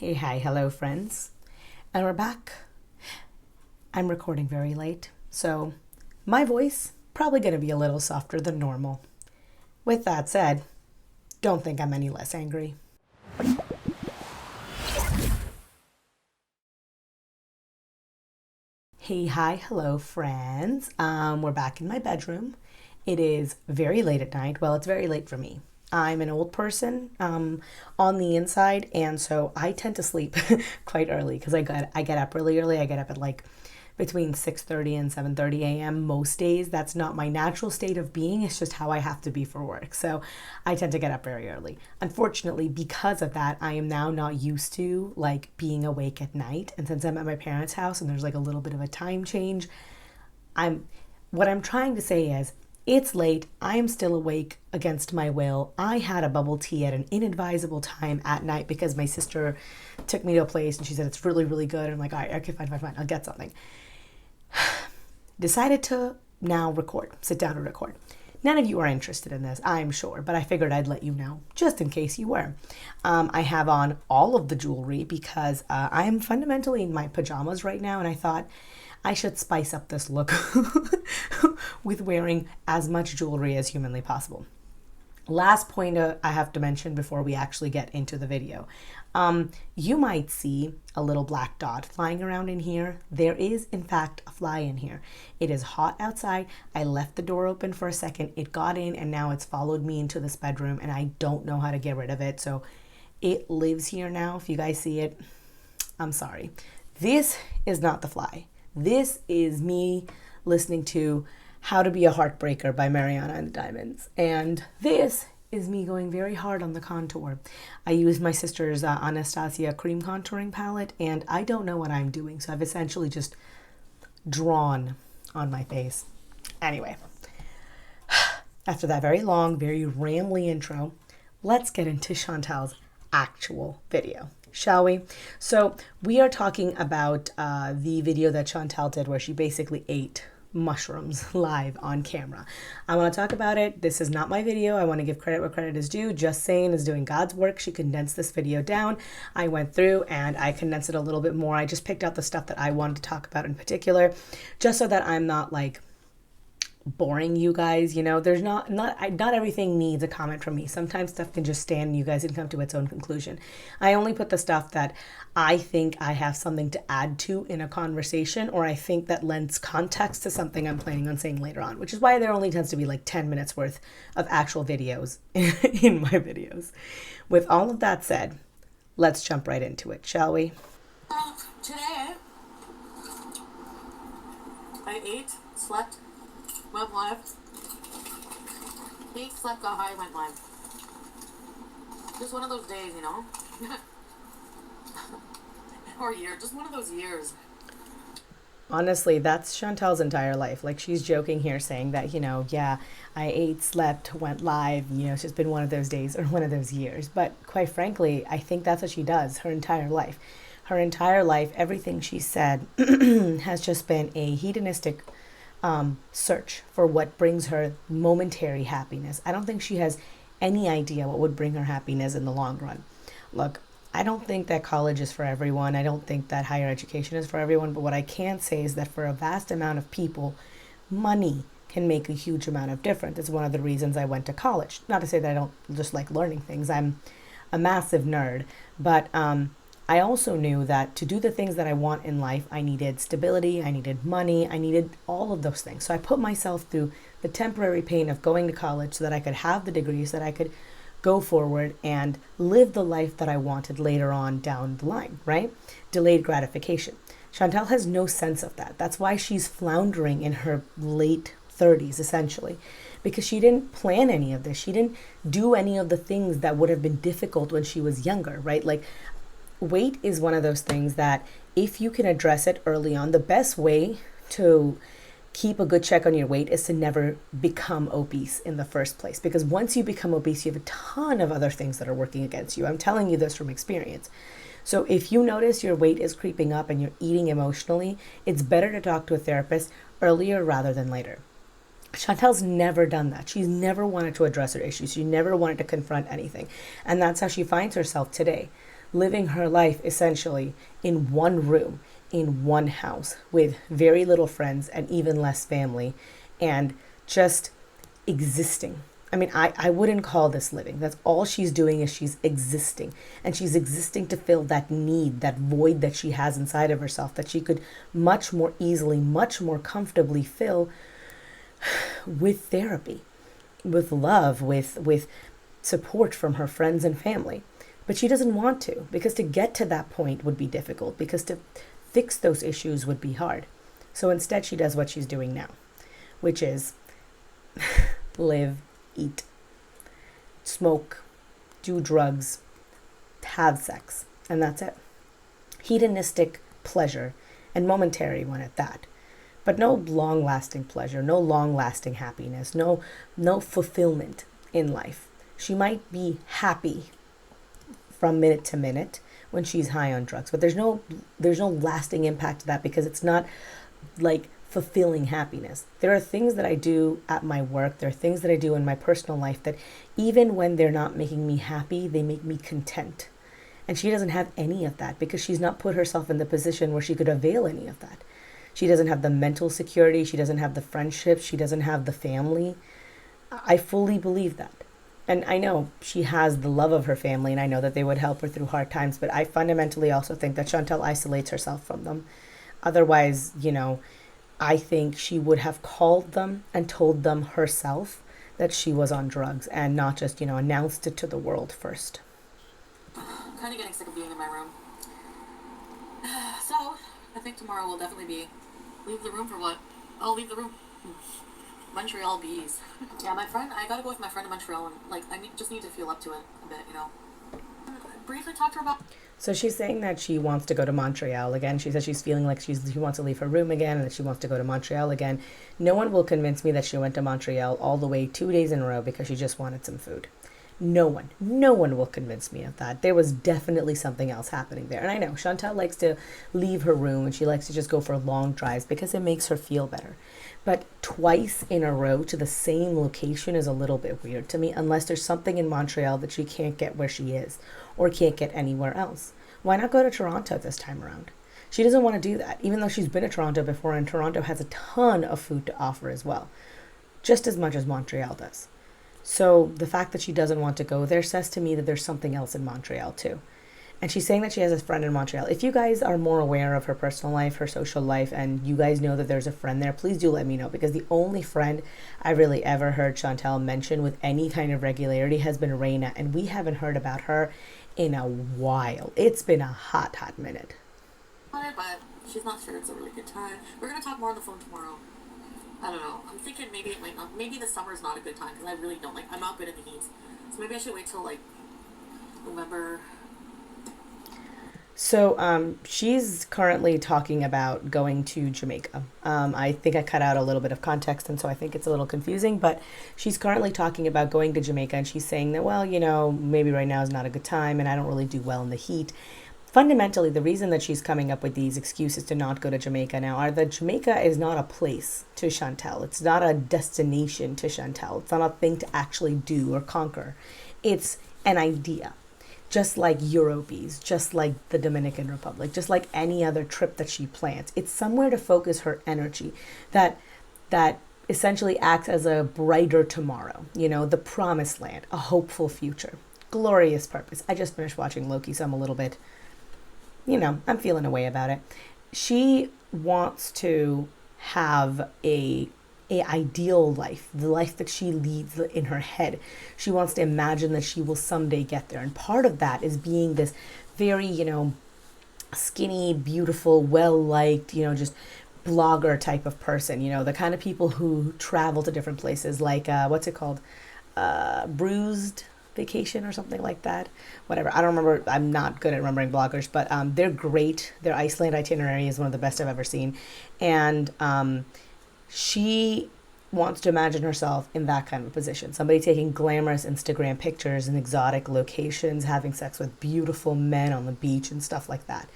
Hey, hi, hello, friends. And we're back. I'm recording very late, so my voice probably going to be a little softer than normal. With that said, don't think I'm any less angry. Hey, hi, hello, friends. We're back in my bedroom. It is very late at night. Well, it's very late for me. I'm an old person on the inside, and so I tend to sleep quite early because I get up really early. I get up at like between 6:30 and 7:30 a.m. most days. That's not my natural state of being. It's just how I have to be for work. So I tend to get up very early. Unfortunately, because of that, I am now not used to like being awake at night. And since I'm at my parents' house and there's like a little bit of a time change, I'm what I'm trying to say is it's late. I am still awake against my will. I had a bubble tea at an inadvisable time at night because my sister took me to a place and she said it's really, really good. I'm like, all right, okay, fine. I'll get something. Decided to now record, sit down and record. None of you are interested in this, I'm sure, but I figured I'd let you know, just in case you were. I have on all of the jewelry because I'm fundamentally in my pajamas right now, and I thought I should spice up this look with wearing as much jewelry as humanly possible. Last point I have to mention before we actually get into the video. You might see a little black dot flying around in here. There is, in fact, a fly in here. It is hot outside. I left the door open for a second. It got in, and now it's followed me into this bedroom, and I don't know how to get rid of it. So it lives here now. If you guys see it, I'm sorry. This is not the fly. This is me listening to How to Be a Heartbreaker by Mariana and the Diamonds. And this is me going very hard on the contour. I used my sister's Anastasia cream contouring palette, and I don't know what I'm doing. So I've essentially just drawn on my face. Anyway, after that very long, very rambly intro, let's get into Chantal's actual video, shall we? So we are talking about the video that Chantal did where she basically ate mushrooms live on camera. I want to talk about it. This is not my video. I want to give credit where credit is due. JustSayin is doing God's work. She condensed this video down. I went through and I condensed it a little bit more. I just picked out the stuff that I wanted to talk about in particular, just so that I'm not like boring you guys. You know, there's not everything needs a comment from me. Sometimes stuff can just stand and you guys can come to its own conclusion. I only put the stuff that I think I have something to add to in a conversation, or I think that lends context to something I'm planning on saying later on, which is why there only tends to be like 10 minutes worth of actual videos in my videos. With all of that said, let's jump right into it, shall we? Today I ate, slept, went live. Ate, slept, got high, went live. Just one of those days, you know? Or year, just one of those years. Honestly, that's Chantal's entire life. Like, she's joking here saying that, you know, yeah, I ate, slept, went live, you know, it's just been one of those days or one of those years. But quite frankly, I think that's what she does her entire life. Her entire life, everything she said has just been a hedonistic search for what brings her momentary happiness. I don't think she has any idea what would bring her happiness in the long run. Look, I don't think that college is for everyone. I don't think that higher education is for everyone. But what I can say is that for a vast amount of people, money can make a huge amount of difference. It's one of the reasons I went to college. Not to say that I don't just like learning things. I'm a massive nerd. But I also knew that to do the things that I want in life, I needed stability, I needed money, I needed all of those things. So I put myself through the temporary pain of going to college so that I could have the degrees, that I could go forward and live the life that I wanted later on down the line, right? Delayed gratification. Chantal has no sense of that. That's why she's floundering in her late 30s, essentially, because she didn't plan any of this. She didn't do any of the things that would have been difficult when she was younger, right? Like, weight is one of those things that if you can address it early on, the best way to keep a good check on your weight is to never become obese in the first place. Because once you become obese, you have a ton of other things that are working against you. I'm telling you this from experience. So if you notice your weight is creeping up and you're eating emotionally, it's better to talk to a therapist earlier rather than later. Chantal's never done that. She's never wanted to address her issues. She never wanted to confront anything. And that's how she finds herself today. living her life essentially in one room, in one house, with very little friends and even less family, and just existing. I mean, I wouldn't call this living. That's all she's doing, is she's existing. And she's existing to fill that need, that void that she has inside of herself, that she could much more easily, much more comfortably fill with therapy, with love, with support from her friends and family. But she doesn't want to, because to get to that point would be difficult, because to fix those issues would be hard. So instead she does what she's doing now, which is live, eat, smoke, do drugs, have sex, and that's it. Hedonistic pleasure, and momentary one at that. But no long-lasting pleasure, no long-lasting happiness, no fulfillment in life. She might be happy from minute to minute when she's high on drugs, but there's no lasting impact to that, because it's not like fulfilling happiness. There are things that I do at my work, there are things that I do in my personal life that even when they're not making me happy, they make me content. And she doesn't have any of that, because she's not put herself in the position where she could avail any of that. She doesn't have the mental security, she doesn't have the friendships, she doesn't have the family. I fully believe that. And I know she has the love of her family, and I know that they would help her through hard times, but I fundamentally also think that Chantal isolates herself from them. Otherwise, I think she would have called them and told them herself that she was on drugs, and not just, announced it to the world first. I'm kind of getting sick of being in my room. So, I think tomorrow will definitely be leave the room for what? I'll leave the room. Montreal bees. Yeah, I gotta go with my friend in Montreal, and just need to feel up to it a bit, Briefly talk to her about. So she's saying that she wants to go to Montreal again. She says she's feeling like she wants to leave her room again, and that she wants to go to Montreal again. No one will convince me that she went to Montreal all the way 2 days in a row because she just wanted some food. No one will convince me of that. There was definitely something else happening there. And I know Chantal likes to leave her room, and she likes to just go for long drives because it makes her feel better. But twice in a row to the same location is a little bit weird to me, unless there's something in Montreal that she can't get where she is, or can't get anywhere else. Why not go to Toronto this time around? She doesn't want to do that, even though she's been to Toronto before, and Toronto has a ton of food to offer as well, just as much as Montreal does. So the fact that she doesn't want to go there says to me that there's something else in Montreal too. And she's saying that she has a friend in Montreal. If you guys are more aware of her personal life, her social life, and you guys know that there's a friend there, please do let me know, because the only friend I really ever heard Chantal mention with any kind of regularity has been Reina, and we haven't heard about her in a while. It's been a hot minute. But she's not sure it's a really good time. We're going to talk more on the phone tomorrow. I don't know. I'm thinking maybe it might not. Maybe the summer is not a good time, because I really don't I'm not good in the heat. So maybe I should wait till November. So she's currently talking about going to Jamaica. I think I cut out a little bit of context, and so I think it's a little confusing, but she's currently talking about going to Jamaica, and she's saying that, well, maybe right now is not a good time, and I don't really do well in the heat. Fundamentally, the reason that she's coming up with these excuses to not go to Jamaica now are that Jamaica is not a place to Chantal. It's not a destination to Chantal. It's not a thing to actually do or conquer. It's an idea. Just like Eurobees, just like the Dominican Republic, just like any other trip that she plans. It's somewhere to focus her energy that essentially acts as a brighter tomorrow, the promised land, a hopeful future, glorious purpose. I just finished watching Loki, so I'm a little bit, I'm feeling a way about it. She wants to have a ideal life, the life that she leads in her head. She wants to imagine that she will someday get there. And part of that is being this very, skinny, beautiful, well-liked, just blogger type of person, the kind of people who travel to different places, like, what's it called? Bruised Vacation or something like that. Whatever. I don't remember. I'm not good at remembering bloggers, but they're great. Their Iceland itinerary is one of the best I've ever seen. And she wants to imagine herself in that kind of a position. Somebody taking glamorous Instagram pictures in exotic locations, having sex with beautiful men on the beach and stuff like that.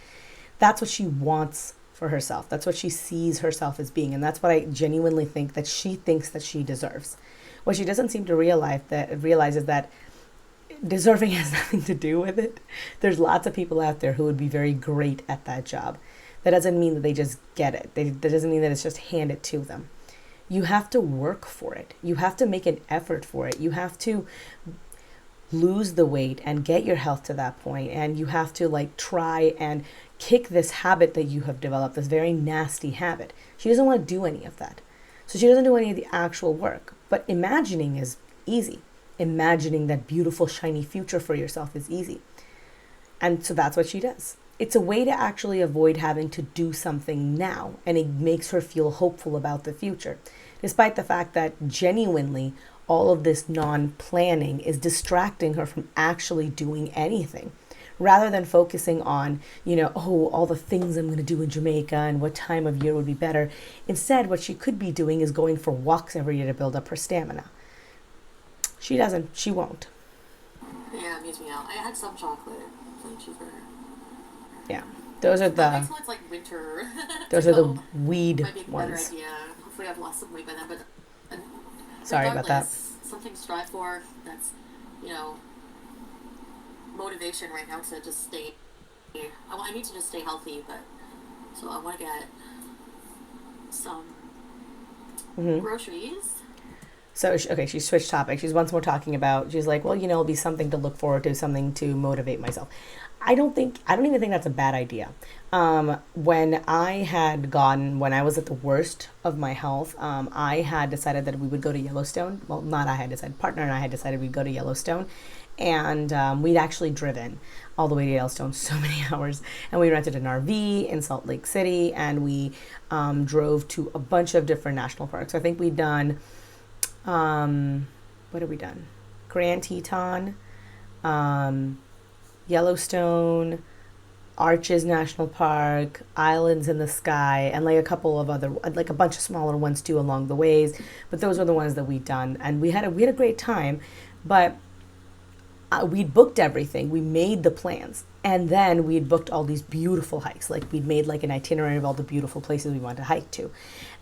That's what she wants for herself. That's what she sees herself as being. And that's what I genuinely think that she thinks that she deserves. What she doesn't seem to realize is that deserving has nothing to do with it. There's lots of people out there who would be very great at that job. That doesn't mean that they just get it. That doesn't mean that it's just handed to them. You have to work for it. You have to make an effort for it. You have to lose the weight and get your health to that point. And you have to like try and kick this habit that you have developed, this very nasty habit. She doesn't want to do any of that. So she doesn't do any of the actual work. But imagining is easy. Imagining that beautiful, shiny future for yourself is easy. And so that's what she does. It's a way to actually avoid having to do something now, and it makes her feel hopeful about the future, despite the fact that genuinely all of this non-planning is distracting her from actually doing anything, rather than focusing on, all the things I'm going to do in Jamaica and what time of year would be better. Instead, what she could be doing is going for walks every year to build up her stamina. She doesn't. She won't. Yeah, it makes me out. I had some chocolate, plain cheeseburger. Yeah, those are the. Until it's like winter. Those are the weed might be a better ones. idea. Hopefully, I've lost some weight by then. But sorry about that. Something to strive for. That's motivation right now to just stay. I need to just stay healthy, but so I want to get some groceries. So, she switched topics. She's once more talking about, she's like, well, it'll be something to look forward to, something to motivate myself. I don't even think that's a bad idea. When I was at the worst of my health, I had decided that we would go to Yellowstone. Well, not I had decided, partner and I had decided we'd go to Yellowstone. And we'd actually driven all the way to Yellowstone so many hours. And we rented an RV in Salt Lake City, and we drove to a bunch of different national parks. I think we'd done... what have we done? Grand Teton, Yellowstone, Arches National Park, Islands in the Sky, and like a couple of other, like a bunch of smaller ones too along the ways. But those are the ones that we'd done, and we had a great time. But we'd booked everything. We made the plans, and then we'd booked all these beautiful hikes. Like we'd made like an itinerary of all the beautiful places we wanted to hike to.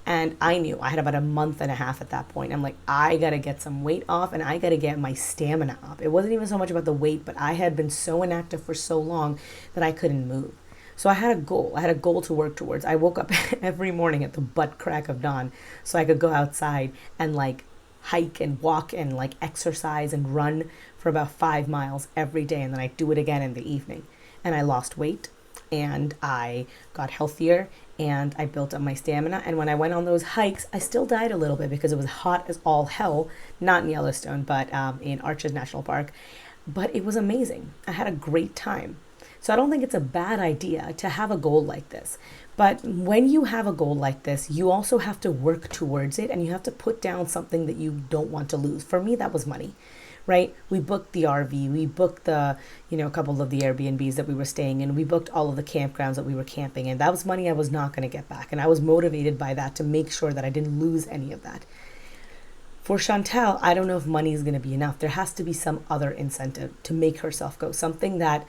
And I knew I had about a month and a half at that point. I'm like, I got to get some weight off, and I got to get my stamina up. It wasn't even so much about the weight, but I had been so inactive for so long that I couldn't move. So I had a goal. I had a goal to work towards. I woke up every morning at the butt crack of dawn so I could go outside and like hike and walk and like exercise and run for about 5 miles every day. And then I'd do it again in the evening. And I lost weight, and I got healthier, and I built up my stamina. And when I went on those hikes, I still died a little bit because it was hot as all hell, not in Yellowstone, but in Arches National Park. But it was amazing. I had a great time. So I don't think it's a bad idea to have a goal like this. But when you have a goal like this, you also have to work towards it, and you have to put down something that you don't want to lose. For me, that was money. Right? We booked the RV, we booked the, a couple of the Airbnbs that we were staying in, we booked all of the campgrounds that we were camping in. That was money I was not going to get back. And I was motivated by that to make sure that I didn't lose any of that. For Chantal, I don't know if money is going to be enough. There has to be some other incentive to make herself go, something that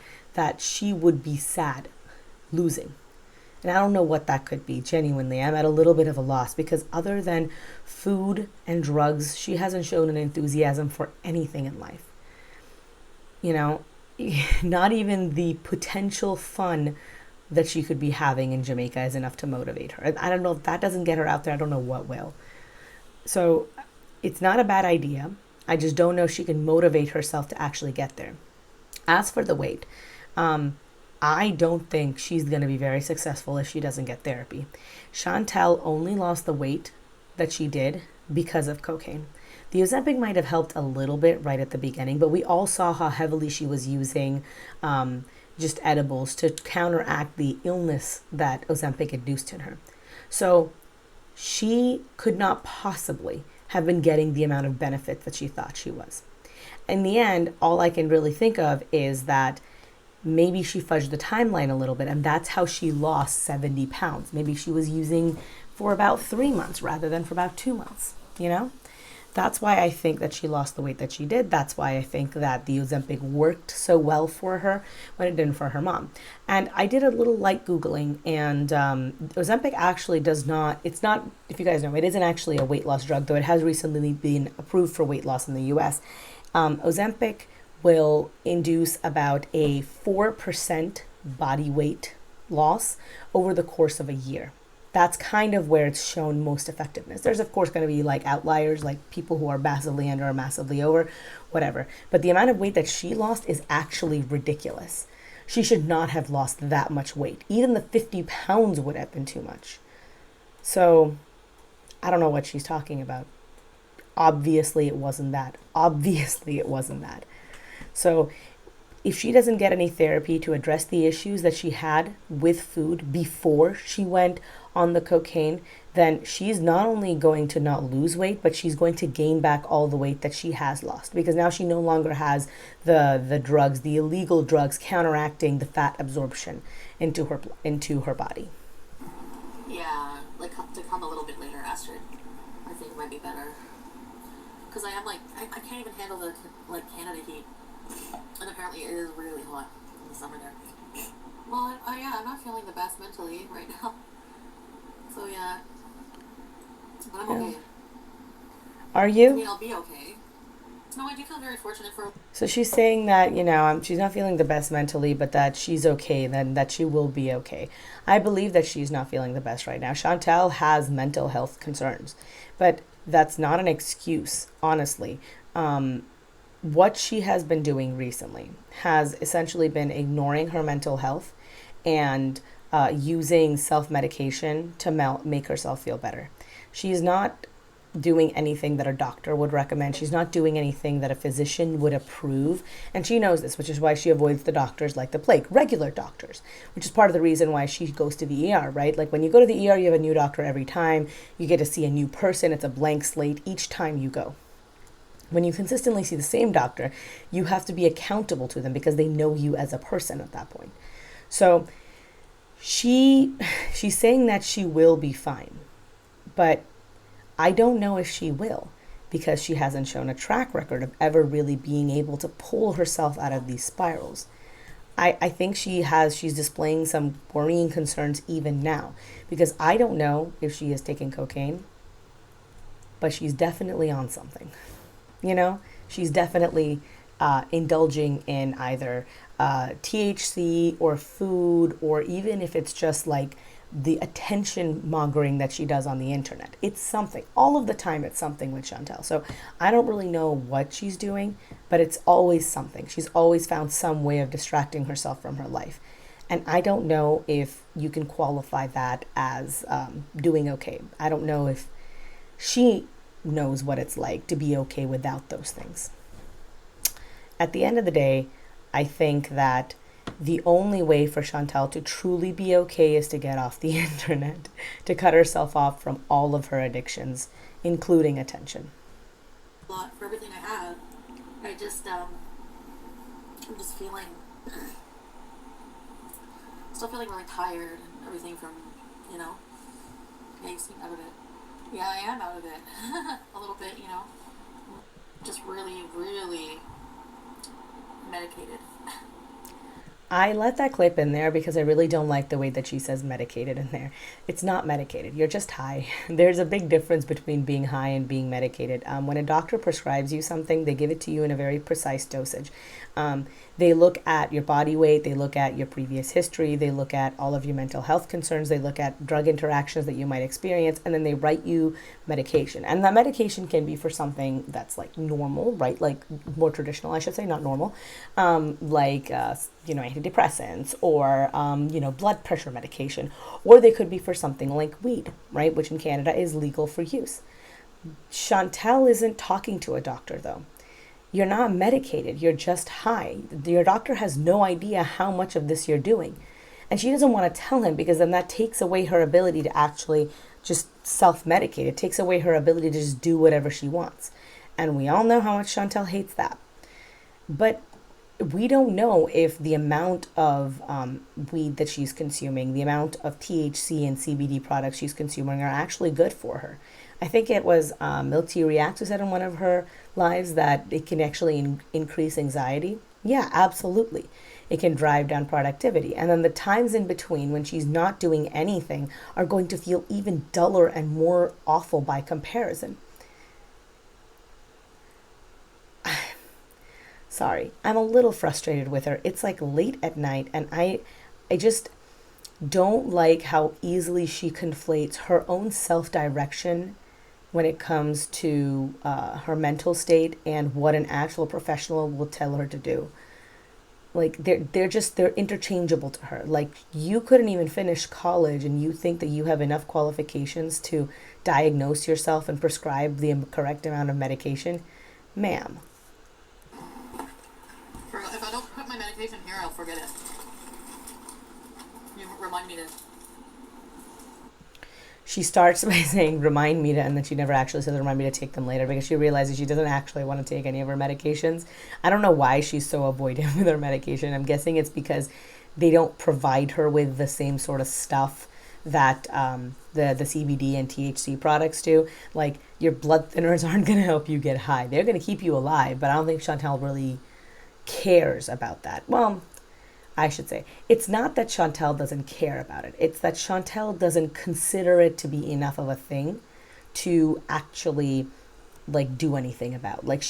she would be sad losing. And I don't know what that could be, genuinely. I'm at a little bit of a loss because other than food and drugs, she hasn't shown an enthusiasm for anything in life. Not even the potential fun that she could be having in Jamaica is enough to motivate her. I don't know if that doesn't get her out there. I don't know what will. So it's not a bad idea. I just don't know if she can motivate herself to actually get there. As for the weight, I don't think she's going to be very successful if she doesn't get therapy. Chantal only lost the weight that she did because of cocaine. The Ozempic might have helped a little bit right at the beginning, but we all saw how heavily she was using just edibles to counteract the illness that Ozempic induced in her. So she could not possibly have been getting the amount of benefit that she thought she was. In the end, all I can really think of is that maybe she fudged the timeline a little bit, and that's how she lost 70 pounds. Maybe she was using for about 3 months rather than for about 2 months, That's why I think that she lost the weight that she did. That's why I think that the Ozempic worked so well for her when it didn't for her mom. And I did a little light Googling, and Ozempic actually does not, it's not, if you guys know, it isn't actually a weight loss drug, though it has recently been approved for weight loss in the US. Ozempic will induce about a 4% body weight loss over the course of a year. That's kind of where it's shown most effectiveness. There's of course going to be like outliers, like people who are massively under or massively over, whatever. But the amount of weight that she lost is actually ridiculous. She should not have lost that much weight. Even the 50 pounds would have been too much. So I don't know what she's talking about. Obviously it wasn't that. Obviously it wasn't that. So if she doesn't get any therapy to address the issues that she had with food before she went on the cocaine, then she's not only going to not lose weight, but she's going to gain back all the weight that she has lost, because now she no longer has the drugs, the illegal drugs, counteracting the fat absorption into her body. Yeah, like to come a little bit later after, I think might be better. Because I am like, I can't even handle the like Canada heat. And apparently it is really hot in the summer there. Well, yeah, I'm not feeling the best mentally right now. So yeah. But I'm okay. Are you? I mean, I'll be okay. No, I do feel very fortunate for... So she's saying that, she's not feeling the best mentally, but that she's okay, then that she will be okay. I believe that she's not feeling the best right now. Chantal has mental health concerns, but that's not an excuse, honestly. What she has been doing recently has essentially been ignoring her mental health and using self-medication to make herself feel better. She's not doing anything that a doctor would recommend. She's not doing anything that a physician would approve. And she knows this, which is why she avoids the doctors like the plague, regular doctors, which is part of the reason why she goes to the ER, right? Like when you go to the ER, you have a new doctor every time. You get to see a new person. It's a blank slate each time you go. When you consistently see the same doctor, you have to be accountable to them because they know you as a person at that point. So she's saying that she will be fine, but I don't know if she will, because she hasn't shown a track record of ever really being able to pull herself out of these spirals. I think she's displaying some worrying concerns even now, because I don't know if she is taking cocaine, but she's definitely on something. She's definitely indulging in either THC or food, or even if it's just like the attention mongering that she does on the internet. It's something. All of the time it's something with Chantal. So I don't really know what she's doing, but it's always something. She's always found some way of distracting herself from her life. And I don't know if you can qualify that as doing okay. I don't know if she knows what it's like to be okay without those things. At the end of the day, I think that the only way for Chantal to truly be okay is to get off the internet, to cut herself off from all of her addictions, including attention. A lot for everything I have. I'm just feeling, still feeling really tired and everything from, yeah, you seem out of it. Yeah, I am out of it. A little bit, just really, really medicated. I let that clip in there because I really don't like the way that she says medicated in there. It's not medicated. You're just high. There's a big difference between being high and being medicated. When a doctor prescribes you something, they give it to you in a very precise dosage. They look at your body weight. They look at your previous history. They look at all of your mental health concerns. They look at drug interactions that you might experience, and then they write you medication. And that medication can be for something that's like normal, right? Like more traditional, I should say, not normal. Antidepressants or, blood pressure medication. Or they could be for something like weed, right? Which in Canada is legal for use. Chantal isn't talking to a doctor, though. You're not medicated. You're just high. Your doctor has no idea how much of this you're doing. And she doesn't want to tell him, because then that takes away her ability to actually just self-medicate. It takes away her ability to just do whatever she wants. And we all know how much Chantal hates that. But we don't know if the amount of weed that she's consuming, the amount of THC and CBD products she's consuming are actually good for her. I think it was Milk Tea Reacts who said in one of her lives that it can actually increase anxiety. Yeah, absolutely. It can drive down productivity. And then the times in between when she's not doing anything are going to feel even duller and more awful by comparison. Sorry, I'm a little frustrated with her. It's like late at night, and I just don't like how easily she conflates her own self-direction when it comes to her mental state and what an actual professional will tell her to do. Like they're interchangeable to her. Like you couldn't even finish college and you think that you have enough qualifications to diagnose yourself and prescribe the correct amount of medication. Ma'am. If I don't put my medication here, I'll forget it. You remind me to. She starts by saying, remind me to, and then she never actually says, remind me to take them later, because she realizes she doesn't actually want to take any of her medications. I don't know why she's so avoidant with her medication. I'm guessing it's because they don't provide her with the same sort of stuff that the CBD and THC products do. Like, your blood thinners aren't going to help you get high. They're going to keep you alive, but I don't think Chantal really cares about that. Well, I should say, it's not that Chantal doesn't care about it. It's that Chantal doesn't consider it to be enough of a thing to actually like do anything about. Like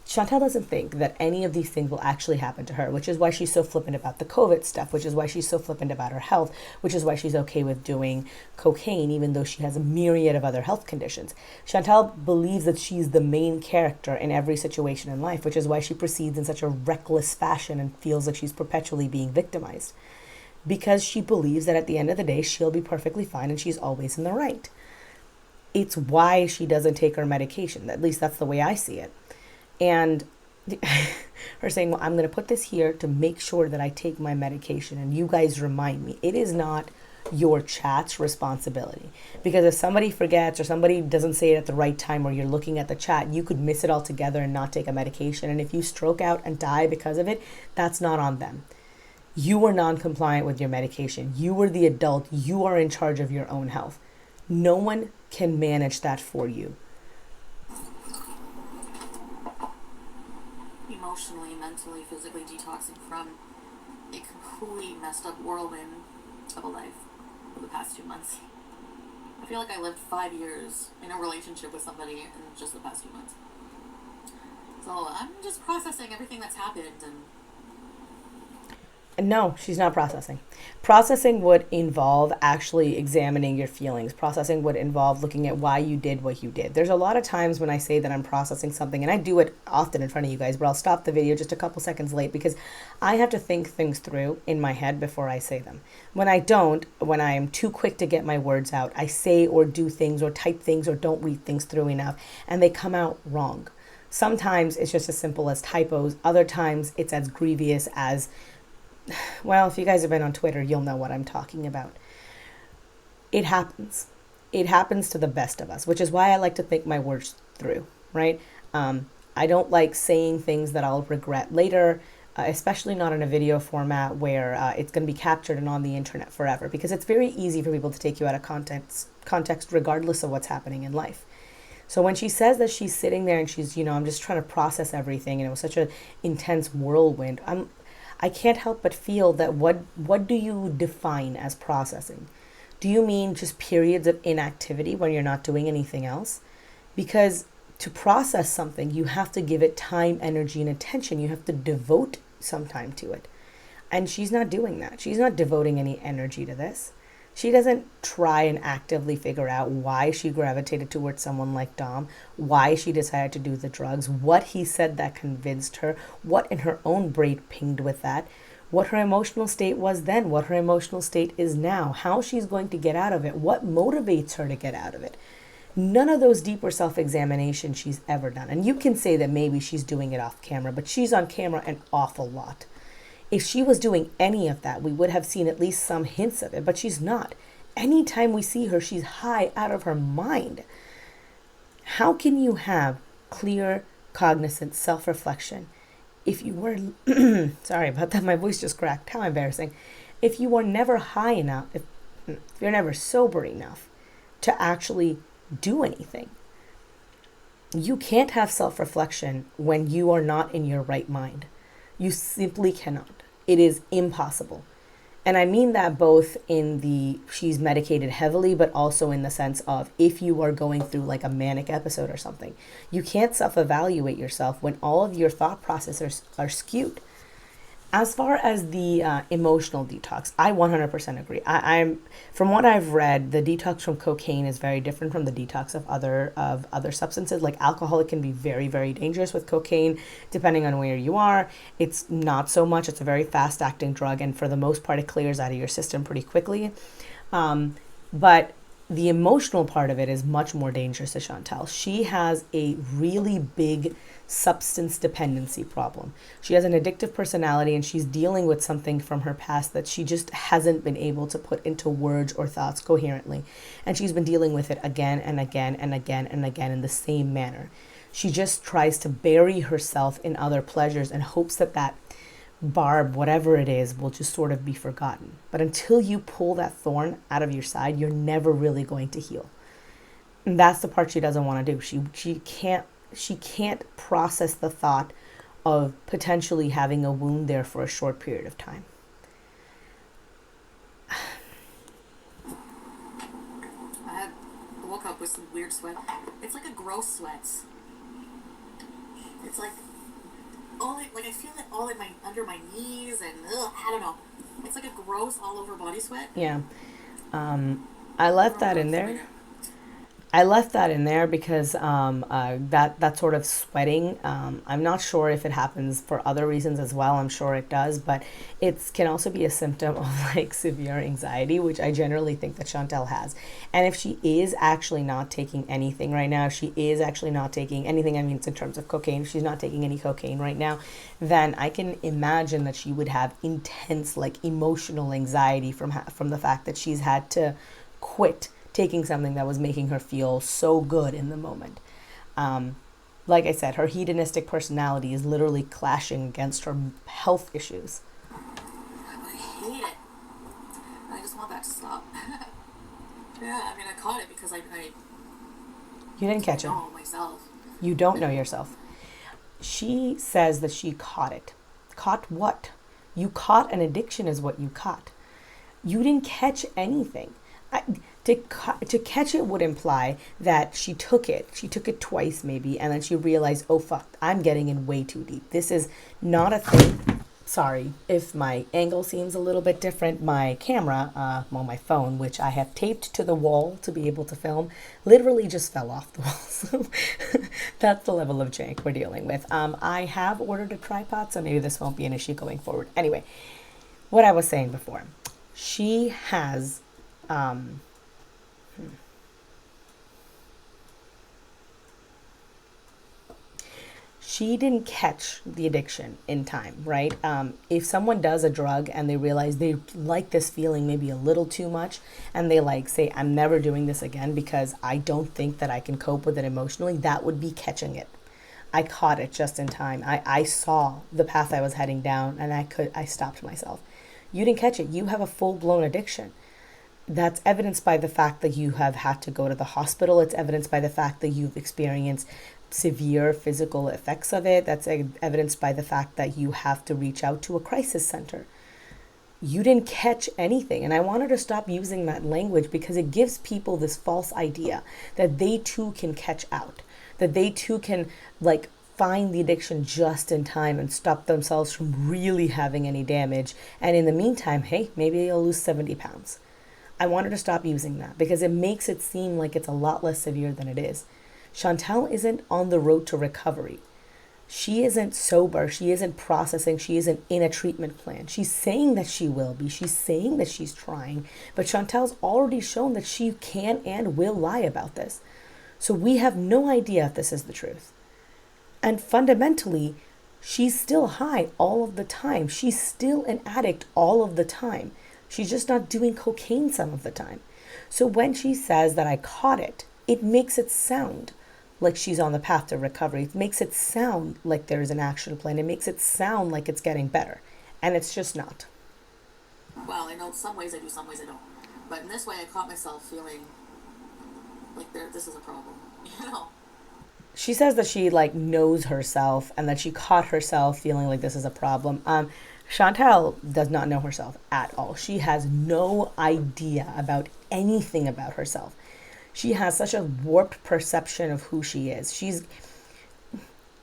Chantal doesn't think that any of these things will actually happen to her, which is why she's so flippant about the COVID stuff, which is why she's so flippant about her health, which is why she's okay with doing cocaine, even though she has a myriad of other health conditions. Chantal believes that she's the main character in every situation in life, which is why she proceeds in such a reckless fashion and feels like she's perpetually being victimized. Because she believes that at the end of the day, she'll be perfectly fine and she's always in the right. It's why she doesn't take her medication. At least that's the way I see it. And her saying, well, I'm going to put this here to make sure that I take my medication and you guys remind me. It is not your chat's responsibility, because if somebody forgets or somebody doesn't say it at the right time, or you're looking at the chat, you could miss it altogether and not take a medication. And if you stroke out and die because of it, that's not on them. You were non-compliant with your medication. You were the adult. You are in charge of your own health. No one can manage that for you. Emotionally, mentally, physically detoxing from a completely messed up whirlwind of a life for the past 2 months. I feel like I lived 5 years in a relationship with somebody in just the past 2 months. So I'm just processing everything that's happened. And no, she's not processing. Processing would involve actually examining your feelings. Processing would involve looking at why you did what you did. There's a lot of times when I say that I'm processing something, and I do it often in front of you guys, but I'll stop the video just a couple seconds late because I have to think things through in my head before I say them. When I don't, when I'm too quick to get my words out, I say or do things or type things or don't read things through enough, and they come out wrong. Sometimes it's just as simple as typos. Other times it's as grievous as, well, if you guys have been on Twitter, you'll know what I'm talking about. It happens. It happens to the best of us, which is why I like to think my words through, right? I don't like saying things that I'll regret later, especially not in a video format where it's going to be captured and on the internet forever, because it's very easy for people to take you out of context regardless of what's happening in life. So when she says that she's sitting there and she's, I'm just trying to process everything, and it was such an intense whirlwind, I can't help but feel that what do you define as processing? Do you mean just periods of inactivity when you're not doing anything else? Because to process something, you have to give it time, energy, and attention. You have to devote some time to it. And she's not doing that. She's not devoting any energy to this. She doesn't try and actively figure out why she gravitated towards someone like Dom, why she decided to do the drugs, what he said that convinced her, what in her own brain pinged with that, what her emotional state was then, what her emotional state is now, how she's going to get out of it, what motivates her to get out of it. None of those deeper self-examinations she's ever done. And you can say that maybe she's doing it off camera, but she's on camera an awful lot. If she was doing any of that, we would have seen at least some hints of it, but she's not. Anytime we see her, she's high out of her mind. How can you have clear, cognizant self-reflection if you were, sorry about that, my voice just cracked, how embarrassing. If you were never high enough, if you're never sober enough to actually do anything? You can't have self-reflection when you are not in your right mind. You simply cannot. It is impossible. And I mean that both in the she's medicated heavily, but also in the sense of if you are going through like a manic episode or something, you can't self-evaluate yourself when all of your thought processes are skewed. As far as the emotional detox, I 100% agree. I'm from what I've read, the detox from cocaine is very different from the detox of other substances. Like alcohol, it can be very, very dangerous. With cocaine, depending on where you are, it's not so much. It's a very fast acting drug, and for the most part, it clears out of your system pretty quickly. But the emotional part of it is much more dangerous to Chantal. She has a really big substance dependency problem. She has an addictive personality, and she's dealing with something from her past that she just hasn't been able to put into words or thoughts coherently. And she's been dealing with it again and again and again and again in the same manner. She just tries to bury herself in other pleasures and hopes that that barb, whatever it is, will just sort of be forgotten. But until you pull that thorn out of your side, you're never really going to heal. And that's the part she doesn't want to do. She can't process the thought of potentially having a wound there for a short period of time. I woke up with some weird sweat. It's like a gross sweat. It's like I feel it all in under my knees and I don't know. It's like a gross all over body sweat. Yeah. I left that in there. I left that in there because that sort of sweating, I'm not sure if it happens for other reasons as well. I'm sure it does, but it can also be a symptom of like severe anxiety, which I generally think that Chantal has. And if she is actually not taking anything right now, she is actually not taking anything, I mean, it's in terms of cocaine, if she's not taking any cocaine right now, then I can imagine that she would have intense like emotional anxiety from the fact that she's had to quit taking something that was making her feel so good in the moment. Like I said, her hedonistic personality is literally clashing against her health issues. I hate it. I just want that to stop. Yeah, I mean, I caught it because I You didn't catch it. know myself. You don't know yourself. She says that she caught it. Caught what? You caught an addiction is what you caught. You didn't catch anything. To catch it would imply that she took it twice maybe, and then she realized, oh fuck, I'm getting in way too deep. This is not a thing. Sorry if my angle seems a little bit different. My camera, my phone, which I have taped to the wall to be able to film, literally just fell off the wall. So that's the level of jank we're dealing with. I have ordered a tripod, so maybe this won't be an issue going forward. Anyway, what I was saying before, she has she didn't catch the addiction in time, right? If someone does a drug and they realize they like this feeling maybe a little too much, and they like say, I'm never doing this again because I don't think that I can cope with it emotionally, that would be catching it. I caught it just in time. I saw the path I was heading down, and I stopped myself. You didn't catch it. You have a full-blown addiction. That's evidenced by the fact that you have had to go to the hospital. It's evidenced by the fact that you've experienced severe physical effects of it. That's evidenced by the fact that you have to reach out to a crisis center. You didn't catch anything. And I wanted to stop using that language because it gives people this false idea that they too can catch out, that they too can like find the addiction just in time and stop themselves from really having any damage. And in the meantime, hey, maybe they'll lose 70 pounds. I wanted to stop using that because it makes it seem like it's a lot less severe than it is. Chantal isn't on the road to recovery. She isn't sober. She isn't processing. She isn't in a treatment plan. She's saying that she will be. She's saying that she's trying. But Chantal's already shown that she can and will lie about this. So we have no idea if this is the truth. And fundamentally, she's still high all of the time. She's still an addict all of the time. She's just not doing cocaine some of the time. So when she says that I caught it, it makes it sound like she's on the path to recovery. It makes it sound like there is an action plan. It makes it sound like it's getting better. And it's just not. Well, I know some ways I do, some ways I don't. But in this way, I caught myself feeling like this is a problem. You know? She says that she like knows herself and that she caught herself feeling like this is a problem. Chantal does not know herself at all. She has no idea about anything about herself. She has such a warped perception of who she is.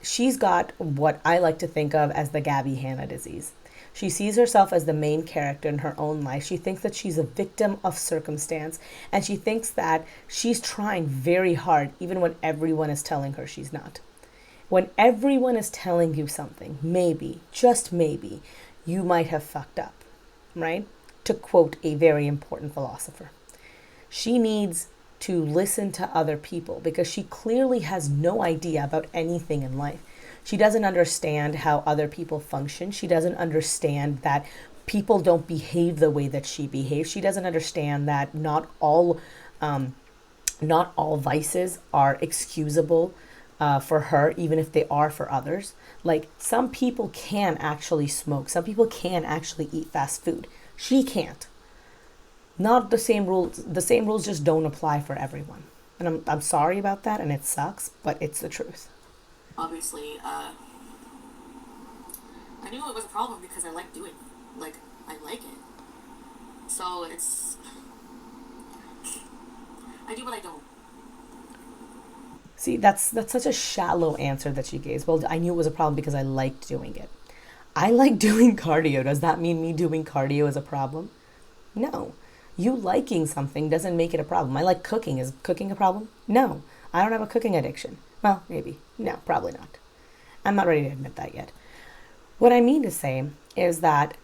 She's got what I like to think of as the Gabby Hanna disease. She sees herself as the main character in her own life. She thinks that she's a victim of circumstance, and she thinks that she's trying very hard even when everyone is telling her she's not. When everyone is telling you something, maybe, just maybe, you might have fucked up, right? To quote a very important philosopher. She needs to listen to other people because she clearly has no idea about anything in life. She doesn't understand how other people function. She doesn't understand that people don't behave the way that she behaves. She doesn't understand that not all vices are excusable for her, even if they are for others. Like, some people can actually smoke. Some people can actually eat fast food. She can't. Not the same rules. The same rules just don't apply for everyone. And I'm sorry about that, and it sucks, but it's the truth. Obviously, I knew it was a problem because I like doing it. Like, I like it. So it's... I do what I don't. See, that's such a shallow answer that she gave. Well, I knew it was a problem because I liked doing it. I like doing cardio. Does that mean me doing cardio is a problem? No. You liking something doesn't make it a problem. I like cooking. Is cooking a problem? No. I don't have a cooking addiction. Well, maybe. No, probably not. I'm not ready to admit that yet. What I mean to say is that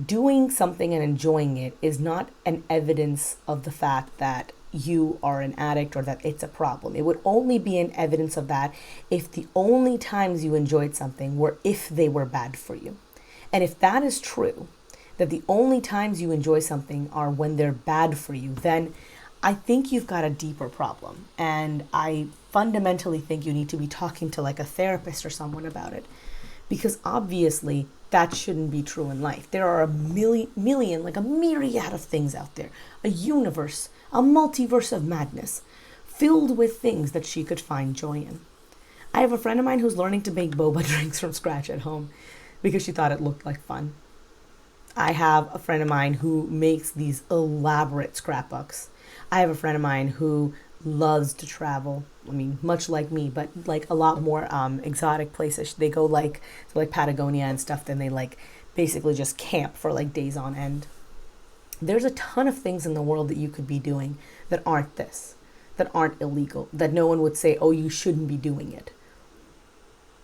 doing something and enjoying it is not an evidence of the fact that you are an addict or that it's a problem. It would only be an evidence of that if the only times you enjoyed something were if they were bad for you. And if that is true, that the only times you enjoy something are when they're bad for you, then I think you've got a deeper problem. And I fundamentally think you need to be talking to like a therapist or someone about it. Because obviously that shouldn't be true in life. There are a million, like a myriad of things out there. A universe, a multiverse of madness filled with things that she could find joy in. I have a friend of mine who's learning to make boba drinks from scratch at home because she thought it looked like fun. I have a friend of mine who makes these elaborate scrapbooks. I have a friend of mine who loves to travel. I mean, much like me, but like a lot more exotic places. They go like Patagonia and stuff. Then they like basically just camp for like days on end. There's a ton of things in the world that you could be doing that aren't this, that aren't illegal, that no one would say, oh, you shouldn't be doing it.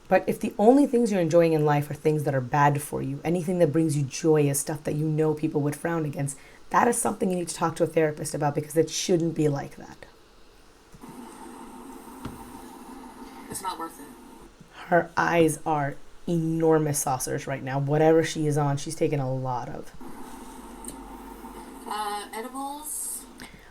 But if the only things you're enjoying in life are things that are bad for you, anything that brings you joy is stuff that you know people would frown against, that is something you need to talk to a therapist about because it shouldn't be like that. It's not worth it. Her eyes are enormous saucers right now. Whatever she is on, she's taken a lot of. Edibles?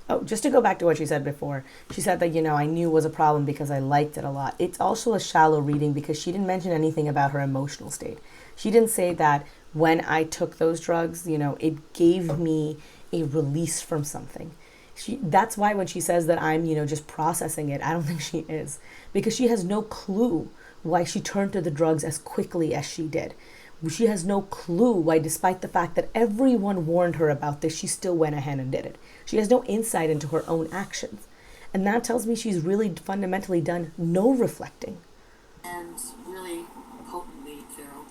Oh, just to go back to what she said before. She said that, I knew it was a problem because I liked it a lot. It's also a shallow reading because she didn't mention anything about her emotional state. She didn't say that when I took those drugs, it gave me a release from something. That's why when she says that I'm, just processing it, I don't think she is. Because she has no clue why she turned to the drugs as quickly as she did. She has no clue why, despite the fact that everyone warned her about this, she still went ahead and did it. She has no insight into her own actions. And that tells me she's really fundamentally done no reflecting. And really potently thorough.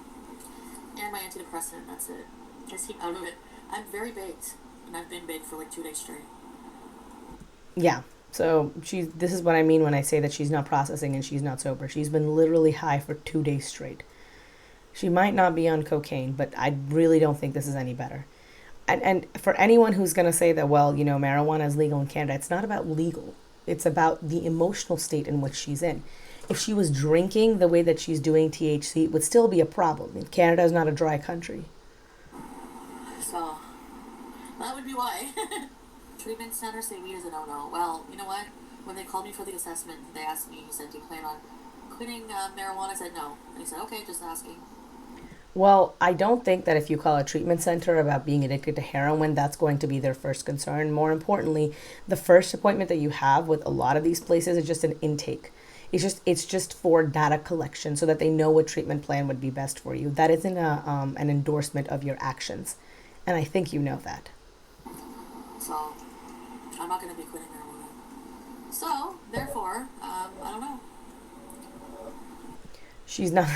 And my antidepressant, that's it. Just keep out of it. I'm very baked. And I've been baked for like 2 days straight. Yeah. So this is what I mean when I say that she's not processing and she's not sober. She's been literally high for 2 days straight. She might not be on cocaine, but I really don't think this is any better. And for anyone who's going to say that, well, marijuana is legal in Canada, it's not about legal. It's about the emotional state in which she's in. If she was drinking the way that she's doing THC, it would still be a problem. And Canada is not a dry country. So, that would be why. Treatment centers say weed is a no-no. Well, you know what? When they called me for the assessment, they asked me, he said, do you plan on quitting marijuana? I said no. And he said, okay, just asking. Well, I don't think that if you call a treatment center about being addicted to heroin, that's going to be their first concern. More importantly, the first appointment that you have with a lot of these places is just an intake. It's just for data collection so that they know what treatment plan would be best for you. That isn't an endorsement of your actions, and I think you know that. So I'm not going to be quitting marijuana. So therefore, I don't know. She's not.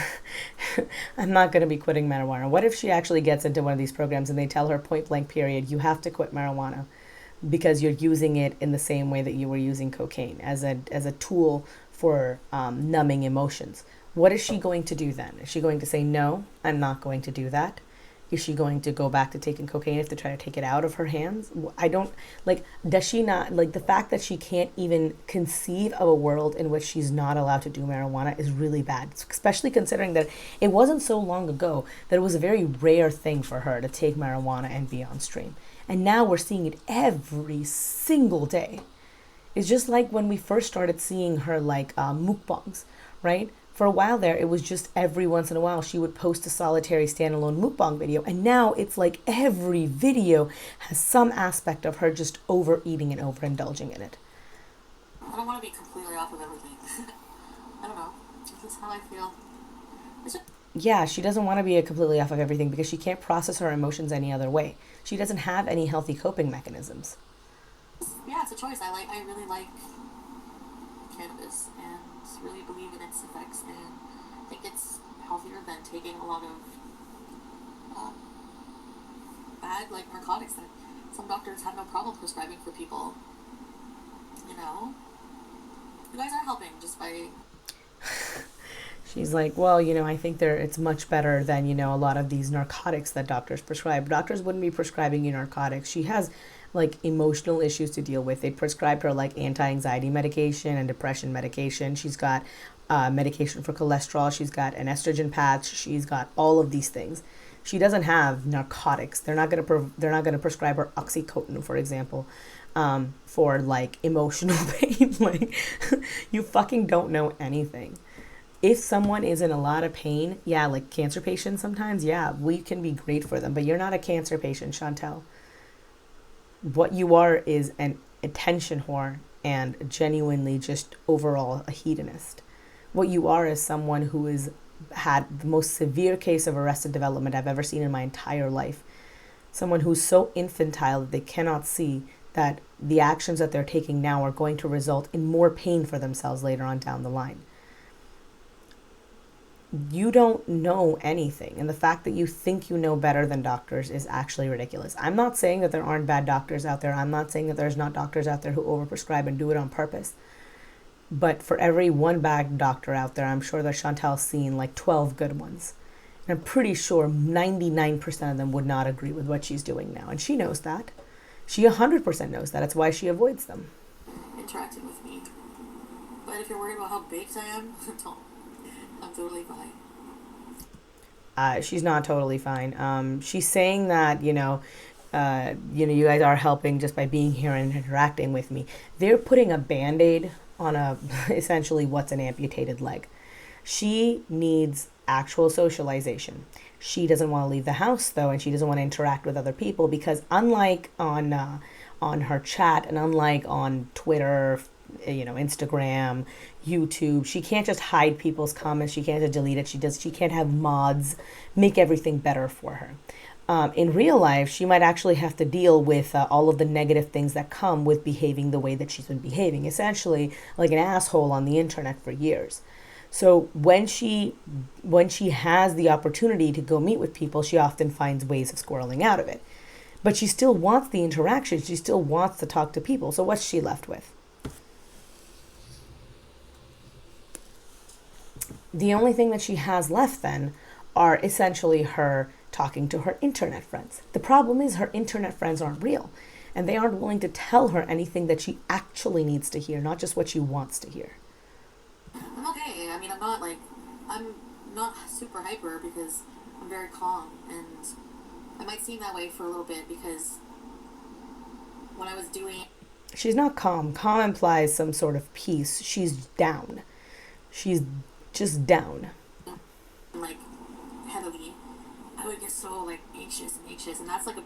I'm not going to be quitting marijuana. What if she actually gets into one of these programs and they tell her point blank period, you have to quit marijuana because you're using it in the same way that you were using cocaine as a tool for numbing emotions? What is she going to do then? Is she going to say, no, I'm not going to do that? Is she going to go back to taking cocaine if to try to take it out of her hands? I don't, like, does she not, like, the fact that she can't even conceive of a world in which she's not allowed to do marijuana is really bad, especially considering that it wasn't so long ago that it was a very rare thing for her to take marijuana and be on stream. And now we're seeing it every single day. It's just like when we first started seeing her, like, mukbangs, right? For a while there, it was just every once in a while she would post a solitary standalone mukbang video. And now it's like every video has some aspect of her just overeating and overindulging in it. I don't want to be completely off of everything. I don't know. This is how I feel. Yeah, she doesn't want to be completely off of everything because she can't process her emotions any other way. She doesn't have any healthy coping mechanisms. Yeah, it's a choice. I really like cannabis and really believe in its effects, and I think it's healthier than taking a lot of bad, like, narcotics that some doctors have no problem prescribing for people. You know? You guys are helping just by... She's like, well, I think it's much better than, a lot of these narcotics that doctors prescribe. Doctors wouldn't be prescribing you narcotics. She has, like, emotional issues to deal with. They prescribed her, like, anti-anxiety medication and depression medication. She's got medication for cholesterol. She's got an estrogen patch. She's got all of these things. She doesn't have narcotics. They're not gonna prescribe her oxycodone, for example, for, like, emotional pain. Like, you fucking don't know anything. If someone is in a lot of pain, yeah, like cancer patients sometimes, yeah, we can be great for them, but you're not a cancer patient, Chantal. What you are is an attention whore and genuinely just overall a hedonist. What you are is someone who has had the most severe case of arrested development I've ever seen in my entire life. Someone who's so infantile that they cannot see that the actions that they're taking now are going to result in more pain for themselves later on down the line. You don't know anything, and the fact that you think you know better than doctors is actually ridiculous. I'm not saying that there aren't bad doctors out there. I'm not saying that there's not doctors out there who overprescribe and do it on purpose. But for every one bad doctor out there, I'm sure that Chantal's seen like 12 good ones. And I'm pretty sure 99% of them would not agree with what she's doing now, and she knows that. She 100% knows that. It's why she avoids them. Interacting with me. But if you're worried about how baked I am, don't. I'm totally fine. She's not totally fine. She's saying that, you guys are helping just by being here and interacting with me. They're putting a Band-Aid on essentially what's an amputated leg. She needs actual socialization. She doesn't want to leave the house, though, and she doesn't want to interact with other people because unlike on her chat and unlike on Twitter, Instagram, YouTube, she can't just hide people's comments. She can't just delete it. She can't have mods make everything better for her. In real life, she might actually have to deal with all of the negative things that come with behaving the way that she's been behaving, essentially like an asshole on the internet for years. So when she has the opportunity to go meet with people, she often finds ways of squirreling out of it. But she still wants the interaction. She still wants to talk to people. So what's she left with? The only thing that she has left then are essentially her talking to her internet friends. The problem is her internet friends aren't real, and they aren't willing to tell her anything that she actually needs to hear, not just what she wants to hear. I'm okay. I mean, I'm not super hyper because I'm very calm, and I might seem that way for a little bit because when I was doing... She's not calm. Calm implies some sort of peace. She's down. She's just down. Like, heavily, I would get so, like, anxious, and that's, like,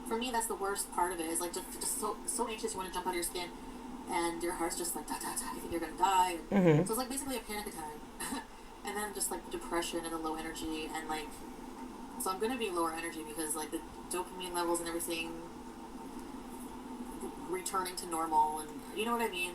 for me, that's the worst part of it, is, like, just so anxious you want to jump out of your skin, and your heart's just like, da, da, da, you think you're gonna die. Mm-hmm. So it's like basically a panic attack. And then just like depression and the low energy, and like, so I'm gonna be lower energy because like the dopamine levels and everything returning to normal, and you know what I mean?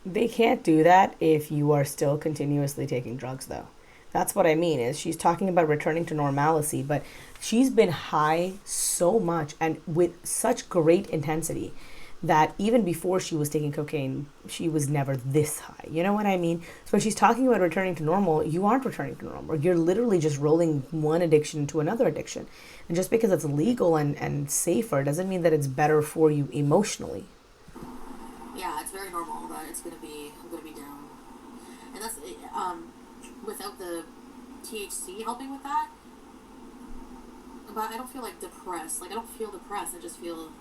They can't do that if you are still continuously taking drugs, though. That's what I mean, is she's talking about returning to normalcy, but she's been high so much and with such great intensity that even before she was taking cocaine, she was never this high. You know what I mean? So when she's talking about returning to normal, you aren't returning to normal. You're literally just rolling one addiction into another addiction. And just because it's legal and safer doesn't mean that it's better for you emotionally. Yeah, it's very normal that I'm gonna be down. And that's, without the THC helping with that, but I don't feel like depressed. Like, I don't feel depressed. I just feel,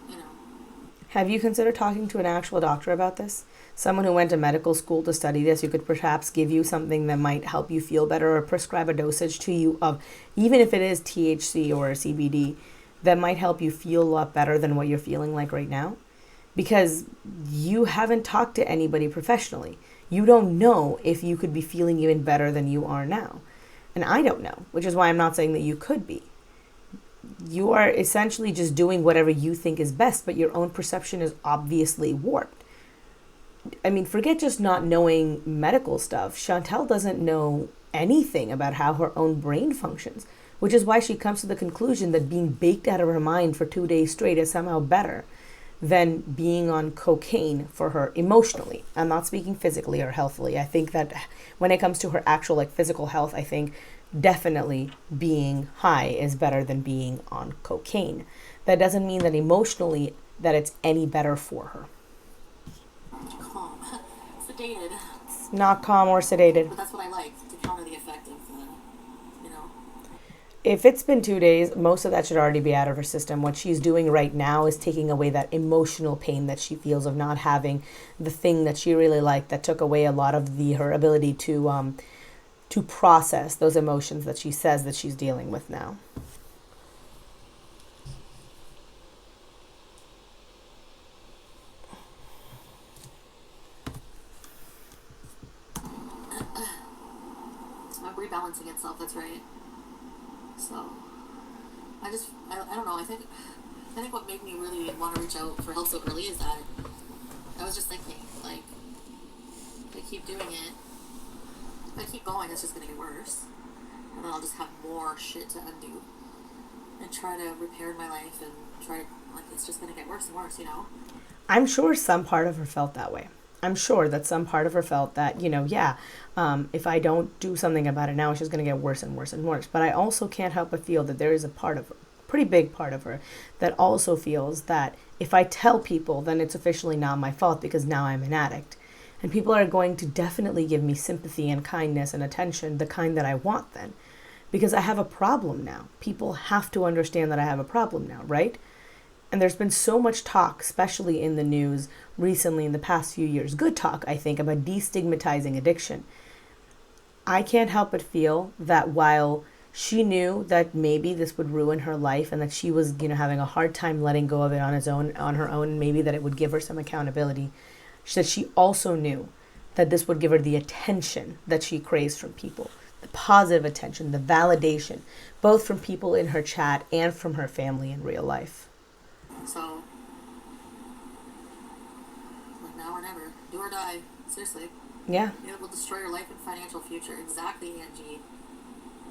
you know. Have you considered talking to an actual doctor about this? Someone who went to medical school to study this, who could perhaps give you something that might help you feel better or prescribe a dosage to you of, even if it is THC or CBD, that might help you feel a lot better than what you're feeling like right now? Because you haven't talked to anybody professionally. You don't know if you could be feeling even better than you are now. And I don't know, which is why I'm not saying that you could be. You are essentially just doing whatever you think is best, but your own perception is obviously warped. I mean, forget just not knowing medical stuff. Chantal doesn't know anything about how her own brain functions, which is why she comes to the conclusion that being baked out of her mind for 2 days straight is somehow better than being on cocaine for her emotionally. I'm not speaking physically or healthily. I think that when it comes to her actual like physical health, I think definitely being high is better than being on cocaine. That doesn't mean that emotionally that it's any better for her. Calm. Sedated. It's not calm or sedated. But that's what I like, to counter the effect of the, you know. If it's been 2 days, most of that should already be out of her system. What she's doing right now is taking away that emotional pain that she feels of not having the thing that she really liked, that took away a lot of her ability to process those emotions that she says that she's dealing with now. So I'm rebalancing itself, that's right. So I don't know, I think what made me really want to reach out for help so early is that I was just thinking, like, if I keep doing it, if I keep going, it's just going to get worse. And then I'll just have more shit to undo. And try to repair my life and try to, like, it's just going to get worse and worse, you know? I'm sure some part of her felt that way. I'm sure that some part of her felt that, if I don't do something about it now, it's just going to get worse and worse and worse. But I also can't help but feel that there is a part of her, pretty big part of her, that also feels that if I tell people, then it's officially not my fault because now I'm an addict. And people are going to definitely give me sympathy and kindness and attention, the kind that I want then. Because I have a problem now. People have to understand that I have a problem now, right? And there's been so much talk, especially in the news recently in the past few years, good talk, I think, about destigmatizing addiction. I can't help but feel that while she knew that maybe this would ruin her life and that she was, having a hard time letting go of it on her own, and maybe that it would give her some accountability, that she also knew that this would give her the attention that she craves from people, the positive attention, the validation, both from people in her chat and from her family in real life. So, like, now or never. Do or die. Seriously. Yeah. It will destroy your life and financial future. Exactly, Angie.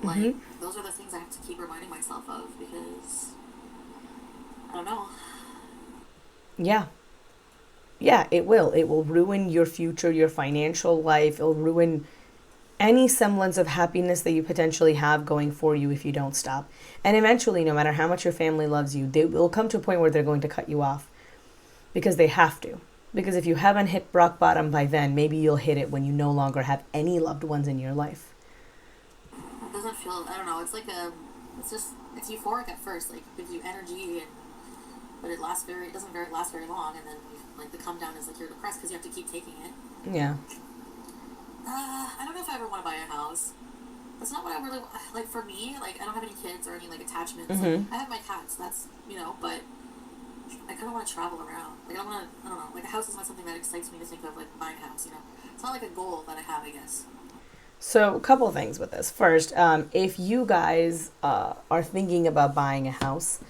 Like, those are the things I have to keep reminding myself of because, I don't know. Yeah. Yeah, it will. It will ruin your future, your financial life. It'll ruin any semblance of happiness that you potentially have going for you if you don't stop. And eventually, no matter how much your family loves you, they will come to a point where they're going to cut you off because they have to. Because if you haven't hit rock bottom by then, maybe you'll hit it when you no longer have any loved ones in your life. It doesn't feel, I don't know, it's like it's euphoric at first, like, it gives you energy, but it doesn't last very long, and then, like, the come down is, like, you're depressed because you have to keep taking it. Yeah. I don't know if I ever want to buy a house. That's not what I really, like, for me, like, I don't have any kids or any, like, attachments. Like, I have my cats, that's, but I kind of want to travel around. Like, I don't want to, I don't know, like, a house is not something that excites me to think of, like, buying a house, you know? It's not like a goal that I have, I guess. So, a couple of things with this. First, if you guys are thinking about buying a house,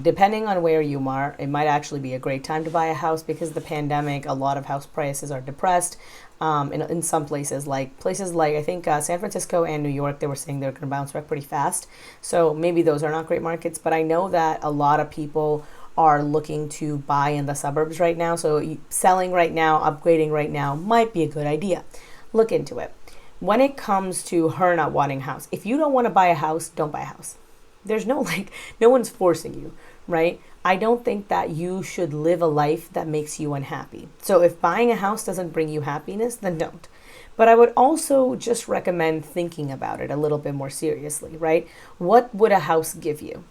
depending on where you are, it might actually be a great time to buy a house because of the pandemic. A lot of house prices are depressed. In some places like I think San Francisco and New York, they were saying they're going to bounce back pretty fast. So maybe those are not great markets, but I know that a lot of people are looking to buy in the suburbs right now. So selling right now, upgrading right now might be a good idea. Look into it. When it comes to her not wanting a house, if you don't want to buy a house, don't buy a house. There's no no one's forcing you, right? I don't think that you should live a life that makes you unhappy. So if buying a house doesn't bring you happiness, then don't. But I would also just recommend thinking about it a little bit more seriously, right? What would a house give you?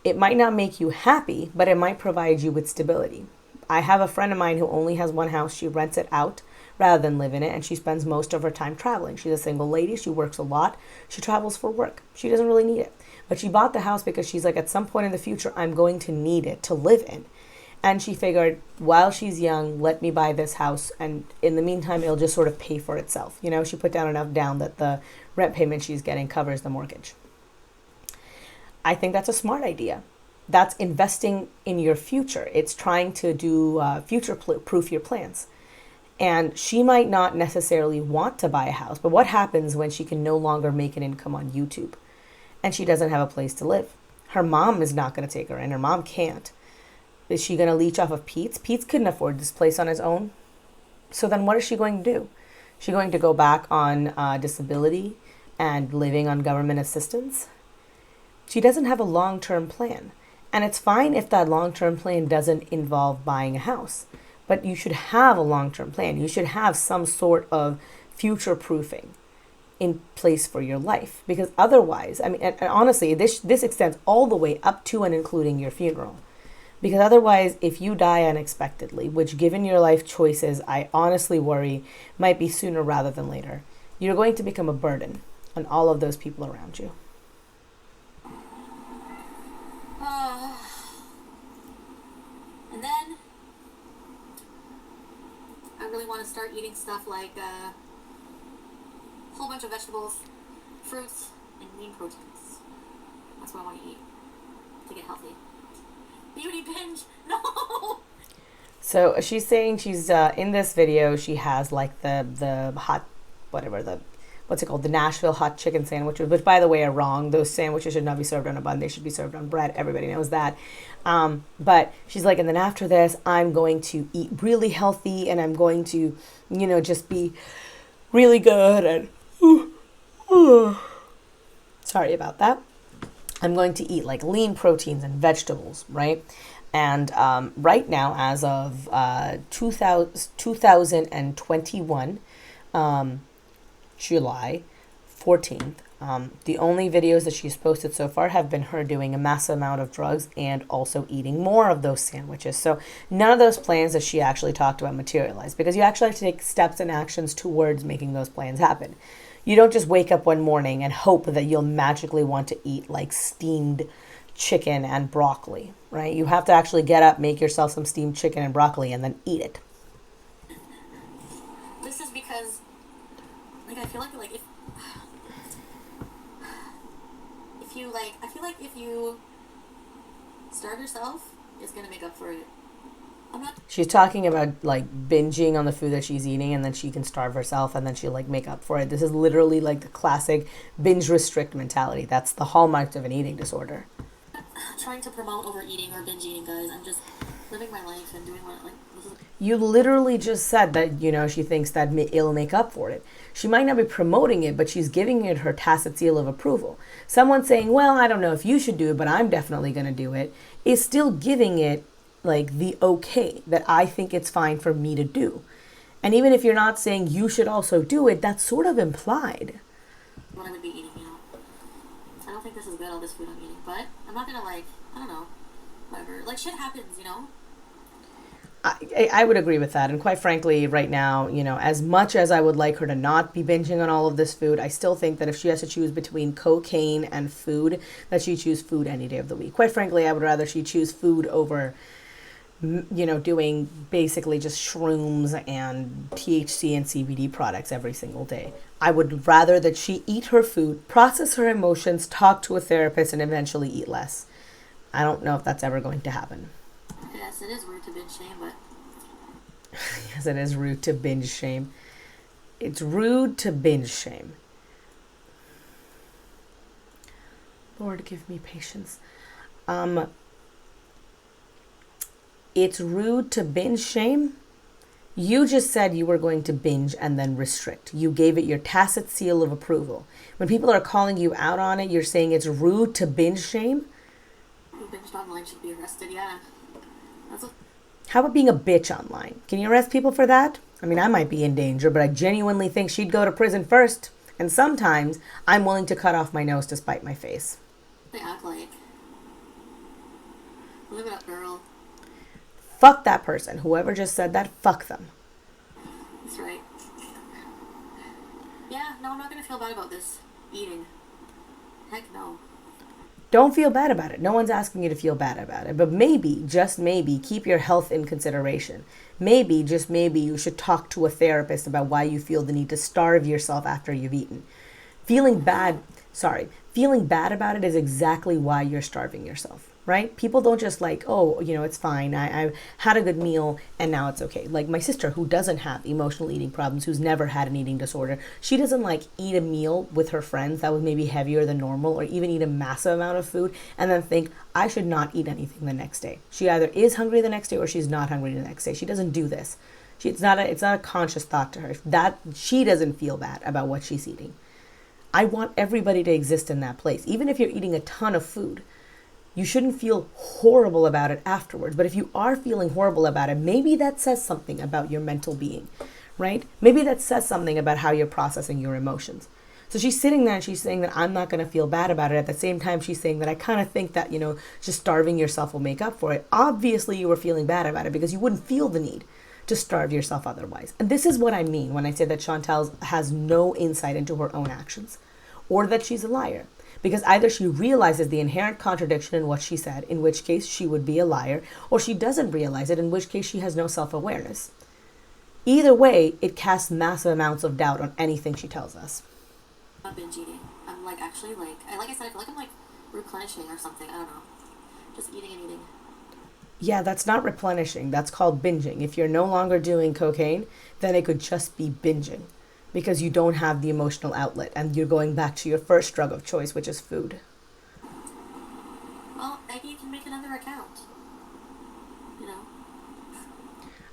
It might not make you happy, but it might provide you with stability. I have a friend of mine who only has one house. She rents it out rather than live in it, and she spends most of her time traveling. She's a single lady. She works a lot. She travels for work. She doesn't really need it. But she bought the house because she's like, at some point in the future, I'm going to need it to live in. And she figured, while she's young, let me buy this house. And in the meantime, it'll just sort of pay for itself. You know, she put down enough down that the rent payment she's getting covers the mortgage. I think that's a smart idea. That's investing in your future. It's trying to do future-proof your plans. And she might not necessarily want to buy a house, but what happens when she can no longer make an income on YouTube and she doesn't have a place to live? Her mom is not going to take her in. Her mom can't. Is she going to leech off of Pete's? Pete's couldn't afford this place on his own. So then what is she going to do? Is she going to go back on disability and living on government assistance? She doesn't have a long-term plan. And it's fine if that long-term plan doesn't involve buying a house. But you should have a long-term plan. You should have some sort of future-proofing in place for your life. Because otherwise, I mean, and honestly, this extends all the way up to and including your funeral. Because otherwise, if you die unexpectedly, which given your life choices, I honestly worry might be sooner rather than later, you're going to become a burden on all of those people around you. And then I really want to start eating stuff like a whole bunch of vegetables, fruits, and lean proteins. That's what I want to eat to get healthy. Beauty binge? No! So she's saying she's in this video, she has like the hot, what's it called? The Nashville hot chicken sandwiches, which by the way are wrong. Those sandwiches should not be served on a bun. They should be served on bread. Everybody knows that. But she's like, and then after this, I'm going to eat really healthy and I'm going to, just be really good. And sorry about that. I'm going to eat like lean proteins and vegetables, right? And right now, as of 2021, July 14th, the only videos that she's posted so far have been her doing a massive amount of drugs and also eating more of those sandwiches. So none of those plans that she actually talked about materialized, because you actually have to take steps and actions towards making those plans happen. You don't just wake up one morning and hope that you'll magically want to eat like steamed chicken and broccoli, right? You have to actually get up, make yourself some steamed chicken and broccoli, and then eat it. This is because, I feel like if you starve yourself, it's gonna make up for it. She's talking about like binging on the food that she's eating, and then she can starve herself, and then she'll like make up for it. This is literally like the classic binge restrict mentality. That's the hallmark of an eating disorder. I'm not trying to promote overeating or binge eating, guys. I'm just living my life and doing what You literally just said that, she thinks that it'll make up for it. She might not be promoting it, but she's giving it her tacit seal of approval. Someone saying, well, I don't know if you should do it, but I'm definitely going to do it, is still giving it like the okay that I think it's fine for me to do. And even if you're not saying you should also do it, that's sort of implied. What I would be eating, I don't think this is good, all this food I'm eating, but I'm not gonna I don't know, whatever. Like, shit happens, I would agree with that. And quite frankly, right now, as much as I would like her to not be binging on all of this food, I still think that if she has to choose between cocaine and food, that she choose food any day of the week. Quite frankly, I would rather she choose food over doing basically just shrooms and THC and CBD products every single day. I would rather that she eat her food, process her emotions, talk to a therapist, and eventually eat less. I don't know if that's ever going to happen. Yes, it is rude to binge shame, but... Yes, it is rude to binge shame. It's rude to binge shame. Lord, give me patience. It's rude to binge shame. You just said you were going to binge and then restrict. You gave it your tacit seal of approval. When people are calling you out on it, you're saying it's rude to binge shame? Who binged online should be arrested, yeah. How about being a bitch online? Can you arrest people for that? I mean, I might be in danger, but I genuinely think she'd go to prison first. And sometimes I'm willing to cut off my nose to spite my face. They act like. Live it up, girl. Fuck that person. Whoever just said that, fuck them. That's right. Yeah, no, I'm not gonna feel bad about this. Eating. Heck no. Don't feel bad about it. No one's asking you to feel bad about it. But maybe, just maybe, keep your health in consideration. Maybe, just maybe, you should talk to a therapist about why you feel the need to starve yourself after you've eaten. Feeling bad about it is exactly why you're starving yourself. Right? People don't just like, oh, it's fine. I had a good meal and now it's okay. Like my sister who doesn't have emotional eating problems, who's never had an eating disorder. She doesn't like eat a meal with her friends that was maybe heavier than normal or even eat a massive amount of food and then think, I should not eat anything the next day. She either is hungry the next day or she's not hungry the next day. She doesn't do this. It's not a conscious thought to her. That she doesn't feel bad about what she's eating. I want everybody to exist in that place. Even if you're eating a ton of food, you shouldn't feel horrible about it afterwards. But if you are feeling horrible about it, maybe that says something about your mental being, right? Maybe that says something about how you're processing your emotions. So she's sitting there and she's saying that I'm not going to feel bad about it. At the same time, she's saying that I kind of think that, just starving yourself will make up for it. Obviously, you were feeling bad about it because you wouldn't feel the need to starve yourself otherwise. And this is what I mean when I say that Chantal has no insight into her own actions or that she's a liar. Because either she realizes the inherent contradiction in what she said, in which case she would be a liar, or she doesn't realize it, in which case she has no self-awareness. Either way, it casts massive amounts of doubt on anything she tells us. I'm binge eating. I'm like I said, I feel like I'm like replenishing or something. I don't know. Just eating and eating. Yeah, that's not replenishing. That's called binging. If you're no longer doing cocaine, then it could just be binging. Because you don't have the emotional outlet and you're going back to your first drug of choice, which is food. Well, maybe you can make another account.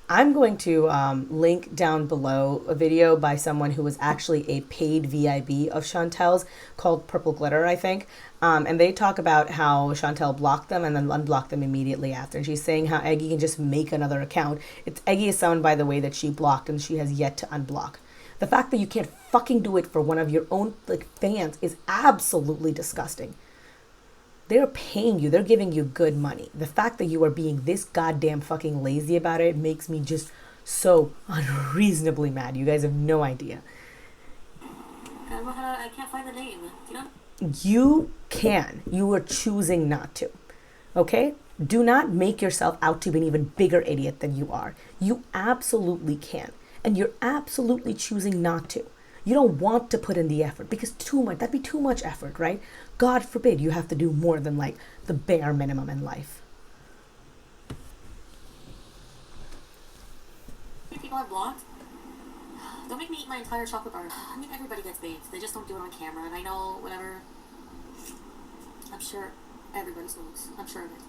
I'm going to link down below a video by someone who was actually a paid VIB of Chantal's called Purple Glitter, I think. And they talk about how Chantal blocked them and then unblocked them immediately after. And she's saying how Eggy can just make another account. Eggy is someone, by the way, that she blocked and she has yet to unblock. The fact that you can't fucking do it for one of your own fans is absolutely disgusting. They're paying you. They're giving you good money. The fact that you are being this goddamn fucking lazy about it makes me just so unreasonably mad. You guys have no idea. I can't find the name. You can. You are choosing not to. Okay? Do not make yourself out to be an even bigger idiot than you are. You absolutely can. And you're absolutely choosing not to. You don't want to put in the effort because that'd be too much effort, right? God forbid you have to do more than the bare minimum in life. People I've blocked, don't make me eat my entire chocolate bar. I mean, everybody gets baked. They just don't do it on camera. And I know, whatever. I'm sure everybody smokes. I'm sure of it.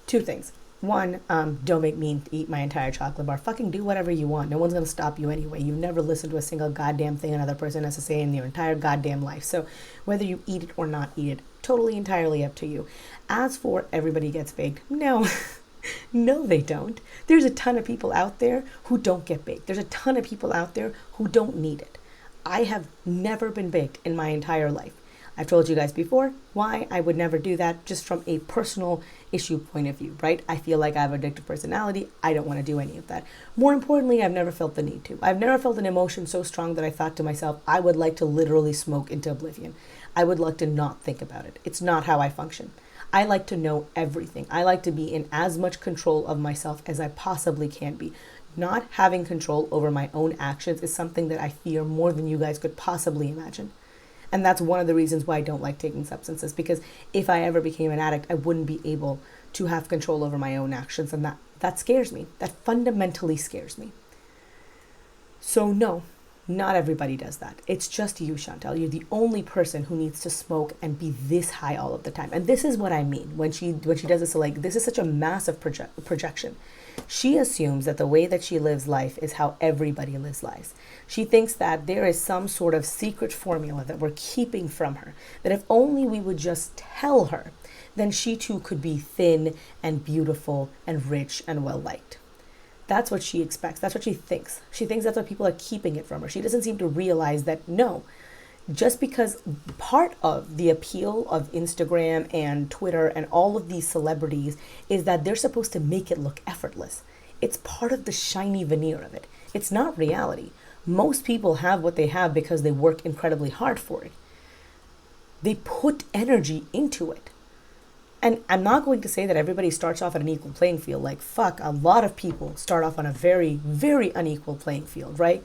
Two things. One, don't make me eat my entire chocolate bar. Fucking do whatever you want. No one's going to stop you anyway. You've never listened to a single goddamn thing another person has to say in your entire goddamn life. So whether you eat it or not eat it, totally entirely up to you. As for everybody gets baked, no. No, they don't. There's a ton of people out there who don't get baked. There's a ton of people out there who don't need it. I have never been baked in my entire life. I've told you guys before why I would never do that, just from a personal issue point of view, right? I feel like I have addictive personality. I don't want to do any of that. More importantly, I've never felt the need to. I've never felt an emotion so strong that I thought to myself, I would like to literally smoke into oblivion. I would like to not think about it. It's not how I function. I like to know everything. I like to be in as much control of myself as I possibly can be. Not having control over my own actions is something that I fear more than you guys could possibly imagine. And that's one of the reasons why I don't like taking substances, because if I ever became an addict, I wouldn't be able to have control over my own actions, and that scares me. That fundamentally scares me. So no, not everybody does that. It's just you, Chantal. You're the only person who needs to smoke and be this high all of the time. And this is what I mean when she does this. Like, this is such a massive projection. She assumes that the way that she lives life is how everybody lives lives. She thinks that there is some sort of secret formula that we're keeping from her, that if only we would just tell her, then she too could be thin and beautiful and rich and well-liked. That's what she expects. That's what she thinks. She thinks that's what people are keeping it from her. She doesn't seem to realize that, no, just because part of the appeal of Instagram and Twitter and all of these celebrities is that they're supposed to make it look effortless. It's part of the shiny veneer of it. It's not reality. Most people have what they have because they work incredibly hard for it. They put energy into it. And I'm not going to say that everybody starts off at an equal playing field. Like, fuck, a lot of people start off on a very, very unequal playing field, right?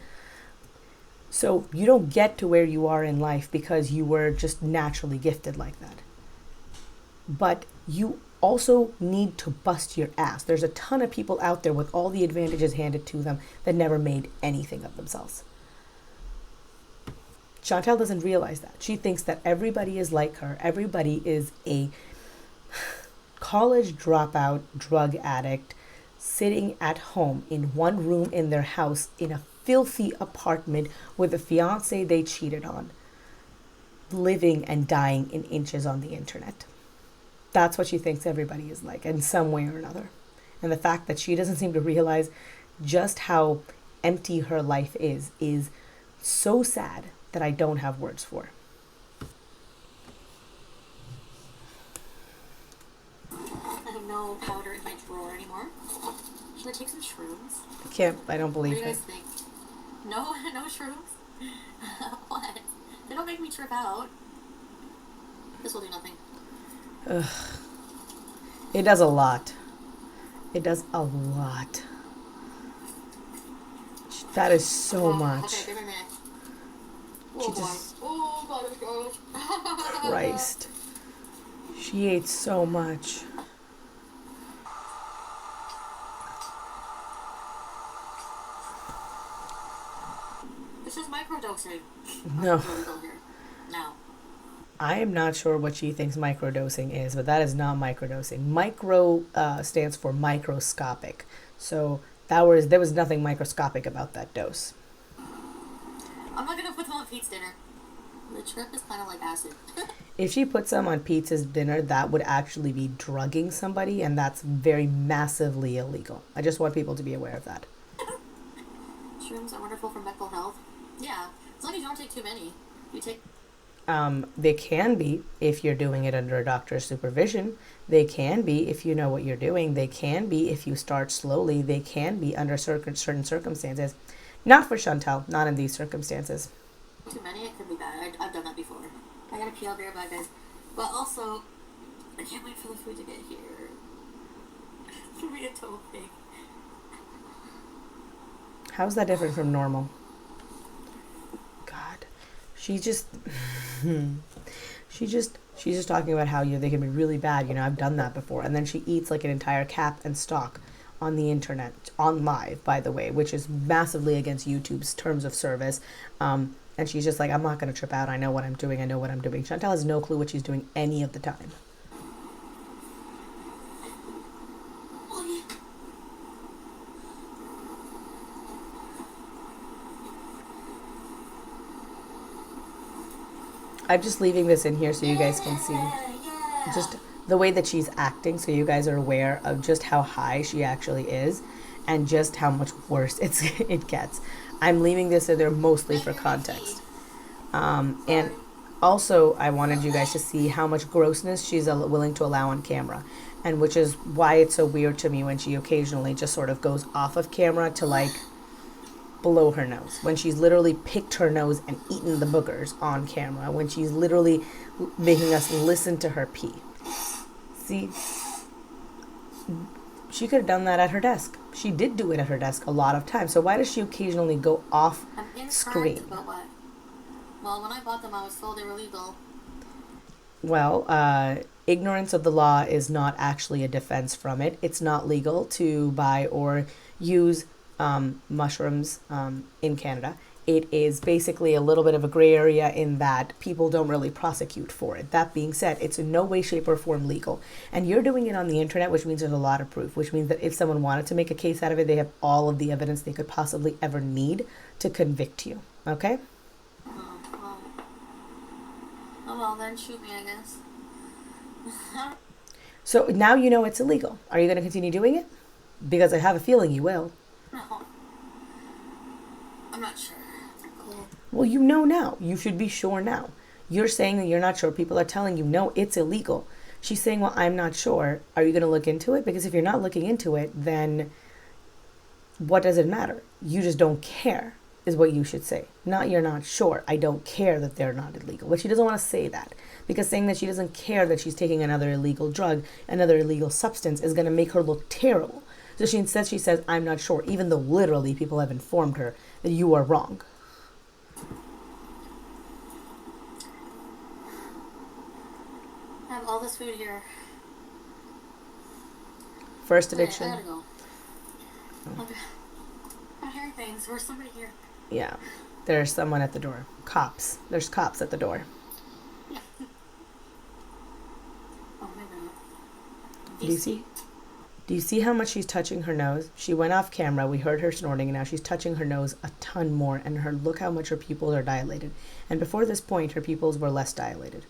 So you don't get to where you are in life because you were just naturally gifted like that. But you also need to bust your ass. There's a ton of people out there with all the advantages handed to them that never made anything of themselves. Chantal doesn't realize that. She thinks that everybody is like her. Everybody is a college dropout drug addict sitting at home in one room in their house in a filthy apartment with a fiance they cheated on, living and dying in inches on the internet. That's what she thinks everybody is like in some way or another. And the fact that she doesn't seem to realize just how empty her life is so sad that I don't have words for. I have no powder in my drawer anymore. Should I take some shrooms? I don't believe it. What do you guys think? No shrooms? What? They don't make me trip out. This will do nothing. Ugh. It does a lot. It does a lot. That is so much. Okay, give me a minute. Oh, God. Christ. She ate so much. This is microdosing. No. Now. I am not sure what she thinks microdosing is, but that is not microdosing. Micro stands for microscopic. So there was nothing microscopic about that dose. I'm not going to put them on Pete's dinner. The trip is kind of like acid. If she put some on Pizza's dinner, that would actually be drugging somebody, and that's very massively illegal. I just want people to be aware of that. Shrooms are wonderful for mental health. Yeah, as long as you don't take too many. You take... They can be if you're doing it under a doctor's supervision. They can be if you know what you're doing. They can be if you start slowly. They can be under certain circumstances. Not for Chantal, not in these circumstances. Too many, it could be bad. I've done that before. I gotta pee out there, bye guys. But also, I can't wait for the food to get here. To be a total pig. How's that different from normal? God. She's just talking about how, they can be really bad. I've done that before. And then she eats like an entire cap and stock on the internet, on live, by the way, which is massively against YouTube's terms of service. And she's just like, I'm not going to trip out. I know what I'm doing. Chantal has no clue what she's doing any of the time. I'm just leaving this in here so you guys can see just the way that she's acting, so you guys are aware of just how high she actually is and just how much worse it gets. I'm leaving this in there mostly for context. And also, I wanted you guys to see how much grossness she's willing to allow on camera, and which is why it's so weird to me when she occasionally just sort of goes off of camera to like below her nose, when she's literally picked her nose and eaten the boogers on camera, when she's literally making us listen to her pee. See, she could have done that at her desk. She did do it at her desk a lot of times. So why does she occasionally go off screen? About what? Well, when I bought them, I was told they were legal. Well, ignorance of the law is not actually a defense from it. It's not legal to buy or use mushrooms in Canada. It is basically a little bit of a gray area in that people don't really prosecute for it. That being said, it's in no way, shape, or form legal. And you're doing it on the internet, which means there's a lot of proof, which means that if someone wanted to make a case out of it, they have all of the evidence they could possibly ever need to convict you. Okay? Oh, well, then shoot me, I guess. So now you know it's illegal. Are you going to continue doing it? Because I have a feeling you will. No. I'm not sure. Cool. Well, you know now. You should be sure now. You're saying that you're not sure. People are telling you, no, it's illegal. She's saying, well, I'm not sure. Are you going to look into it? Because if you're not looking into it, then what does it matter? You just don't care, is what you should say. Not you're not sure. I don't care that they're not illegal. But she doesn't want to say that. Because saying that she doesn't care that she's taking another illegal drug, another illegal substance, is going to make her look terrible. So she says, I'm not sure, even though literally people have informed her that you are wrong. I have all this food here. First addiction. Okay, I gotta go. Okay. I'm hearing things. There's somebody here. Yeah. There's someone at the door. Cops. There's cops at the door. Yeah. Oh, maybe not. Do you see? Do you see how much she's touching her nose? She went off camera. We heard her snorting, and now she's touching her nose a ton more. And look how much her pupils are dilated. And before this point, her pupils were less dilated.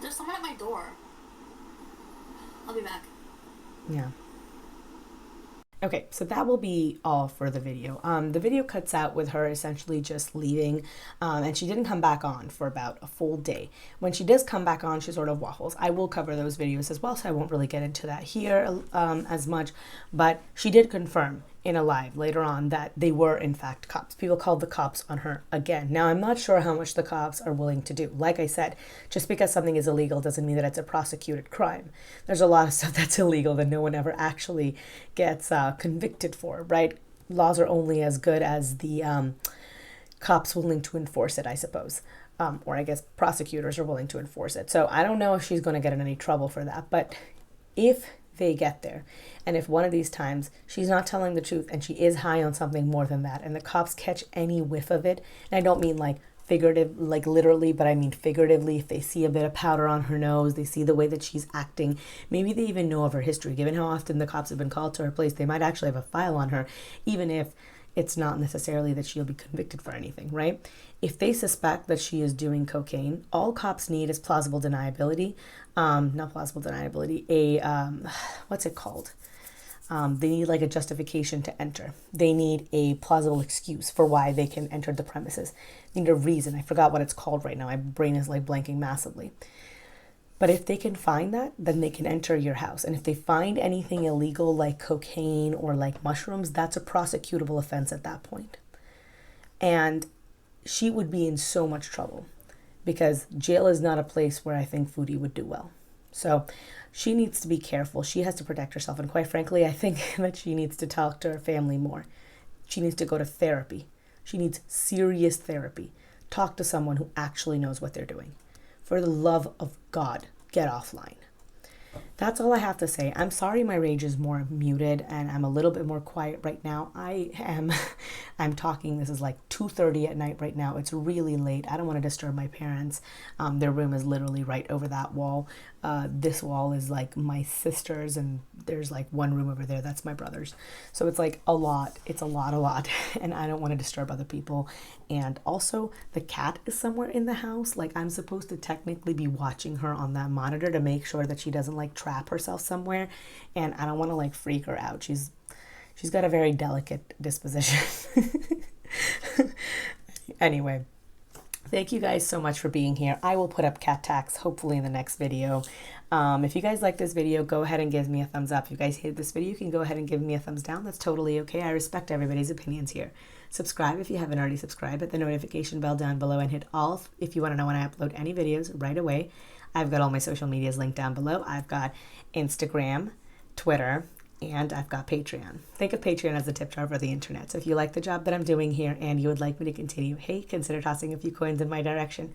There's someone at my door. I'll be back. Yeah. Okay, so that will be all for the video. The video cuts out with her essentially just leaving, and she didn't come back on for about a full day. When she does come back on, she sort of waffles. I will cover those videos as well, so I won't really get into that here as much, but she did confirm in a live later on that they were in fact cops. People called the cops on her again. Now, I'm not sure how much the cops are willing to do. Like I said, just because something is illegal doesn't mean that it's a prosecuted crime. There's a lot of stuff that's illegal that no one ever actually gets convicted for, right? Laws are only as good as the cops willing to enforce it, I suppose. Or I guess prosecutors are willing to enforce it. So I don't know if she's going to get in any trouble for that. But if they get there, and if one of these times she's not telling the truth and she is high on something more than that, and the cops catch any whiff of it, and I don't mean like figurative, like literally, but I mean figuratively, if they see a bit of powder on her nose, they see the way that she's acting, maybe they even know of her history. Given how often the cops have been called to her place, they might actually have a file on her, even if it's not necessarily that she'll be convicted for anything, right? If they suspect that she is doing cocaine, all cops need is plausible deniability. Not plausible deniability, what's it called? They need like a justification to enter. They need a plausible excuse for why they can enter the premises. They need a reason. I forgot what it's called right now. My brain is like blanking massively. But if they can find that, then they can enter your house. And if they find anything illegal like cocaine or like mushrooms, that's a prosecutable offense at that point. And she would be in so much trouble because jail is not a place where I think Foodie would do well. So she needs to be careful. She has to protect herself. And quite frankly, I think that she needs to talk to her family more. She needs to go to therapy. She needs serious therapy. Talk to someone who actually knows what they're doing. For the love of God, get offline. That's all I have to say. I'm sorry my rage is more muted and I'm a little bit more quiet right now. I'm talking, this is like 2:30 at night right now. It's really late. I don't want to disturb my parents. Their room is literally right over that wall. This wall is like my sister's and there's like one room over there. That's my brother's. So it's like a lot. It's a lot. And I don't want to disturb other people. And also the cat is somewhere in the house. Like I'm supposed to technically be watching her on that monitor to make sure that she doesn't like trap herself somewhere. And I don't want to like freak her out. She's got a very delicate disposition. Anyway, thank you guys so much for being here. I will put up cat tax hopefully in the next video. If you guys like this video, go ahead and give me a thumbs up. If you guys hated this video, you can go ahead and give me a thumbs down. That's totally okay. I respect everybody's opinions here. Subscribe if you haven't already subscribed. Hit the notification bell down below and hit all if you want to know when I upload any videos right away. I've got all my social medias linked down below. I've got Instagram, Twitter, and I've got Patreon. Think of Patreon as a tip jar for the internet. So if you like the job that I'm doing here and you would like me to continue, hey, consider tossing a few coins in my direction.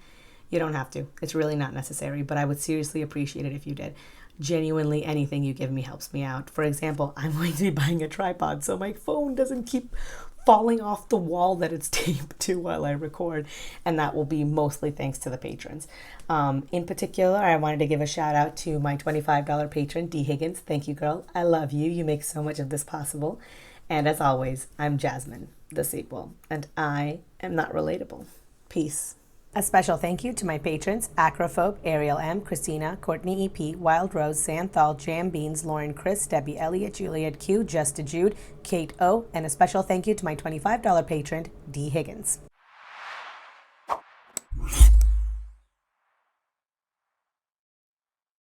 You don't have to. It's really not necessary, but I would seriously appreciate it if you did. Genuinely, anything you give me helps me out. For example, I'm going to be buying a tripod so my phone doesn't keep falling off the wall that it's taped to while I record, and that will be mostly thanks to the patrons. In particular, I wanted to give a shout out to my $25 patron, D. Higgins. Thank you, girl. I love you. You make so much of this possible. And as always, I'm Jasmine, the sequel, and I am not relatable. Peace. A special thank you to my patrons, Acrophobe, Ariel M, Christina, Courtney EP, Wild Rose, Santhal, Jam Beans, Lauren Chris, Debbie Elliott, Juliet Q, Justa Jude, Kate O, and a special thank you to my $25 patron, D. Higgins.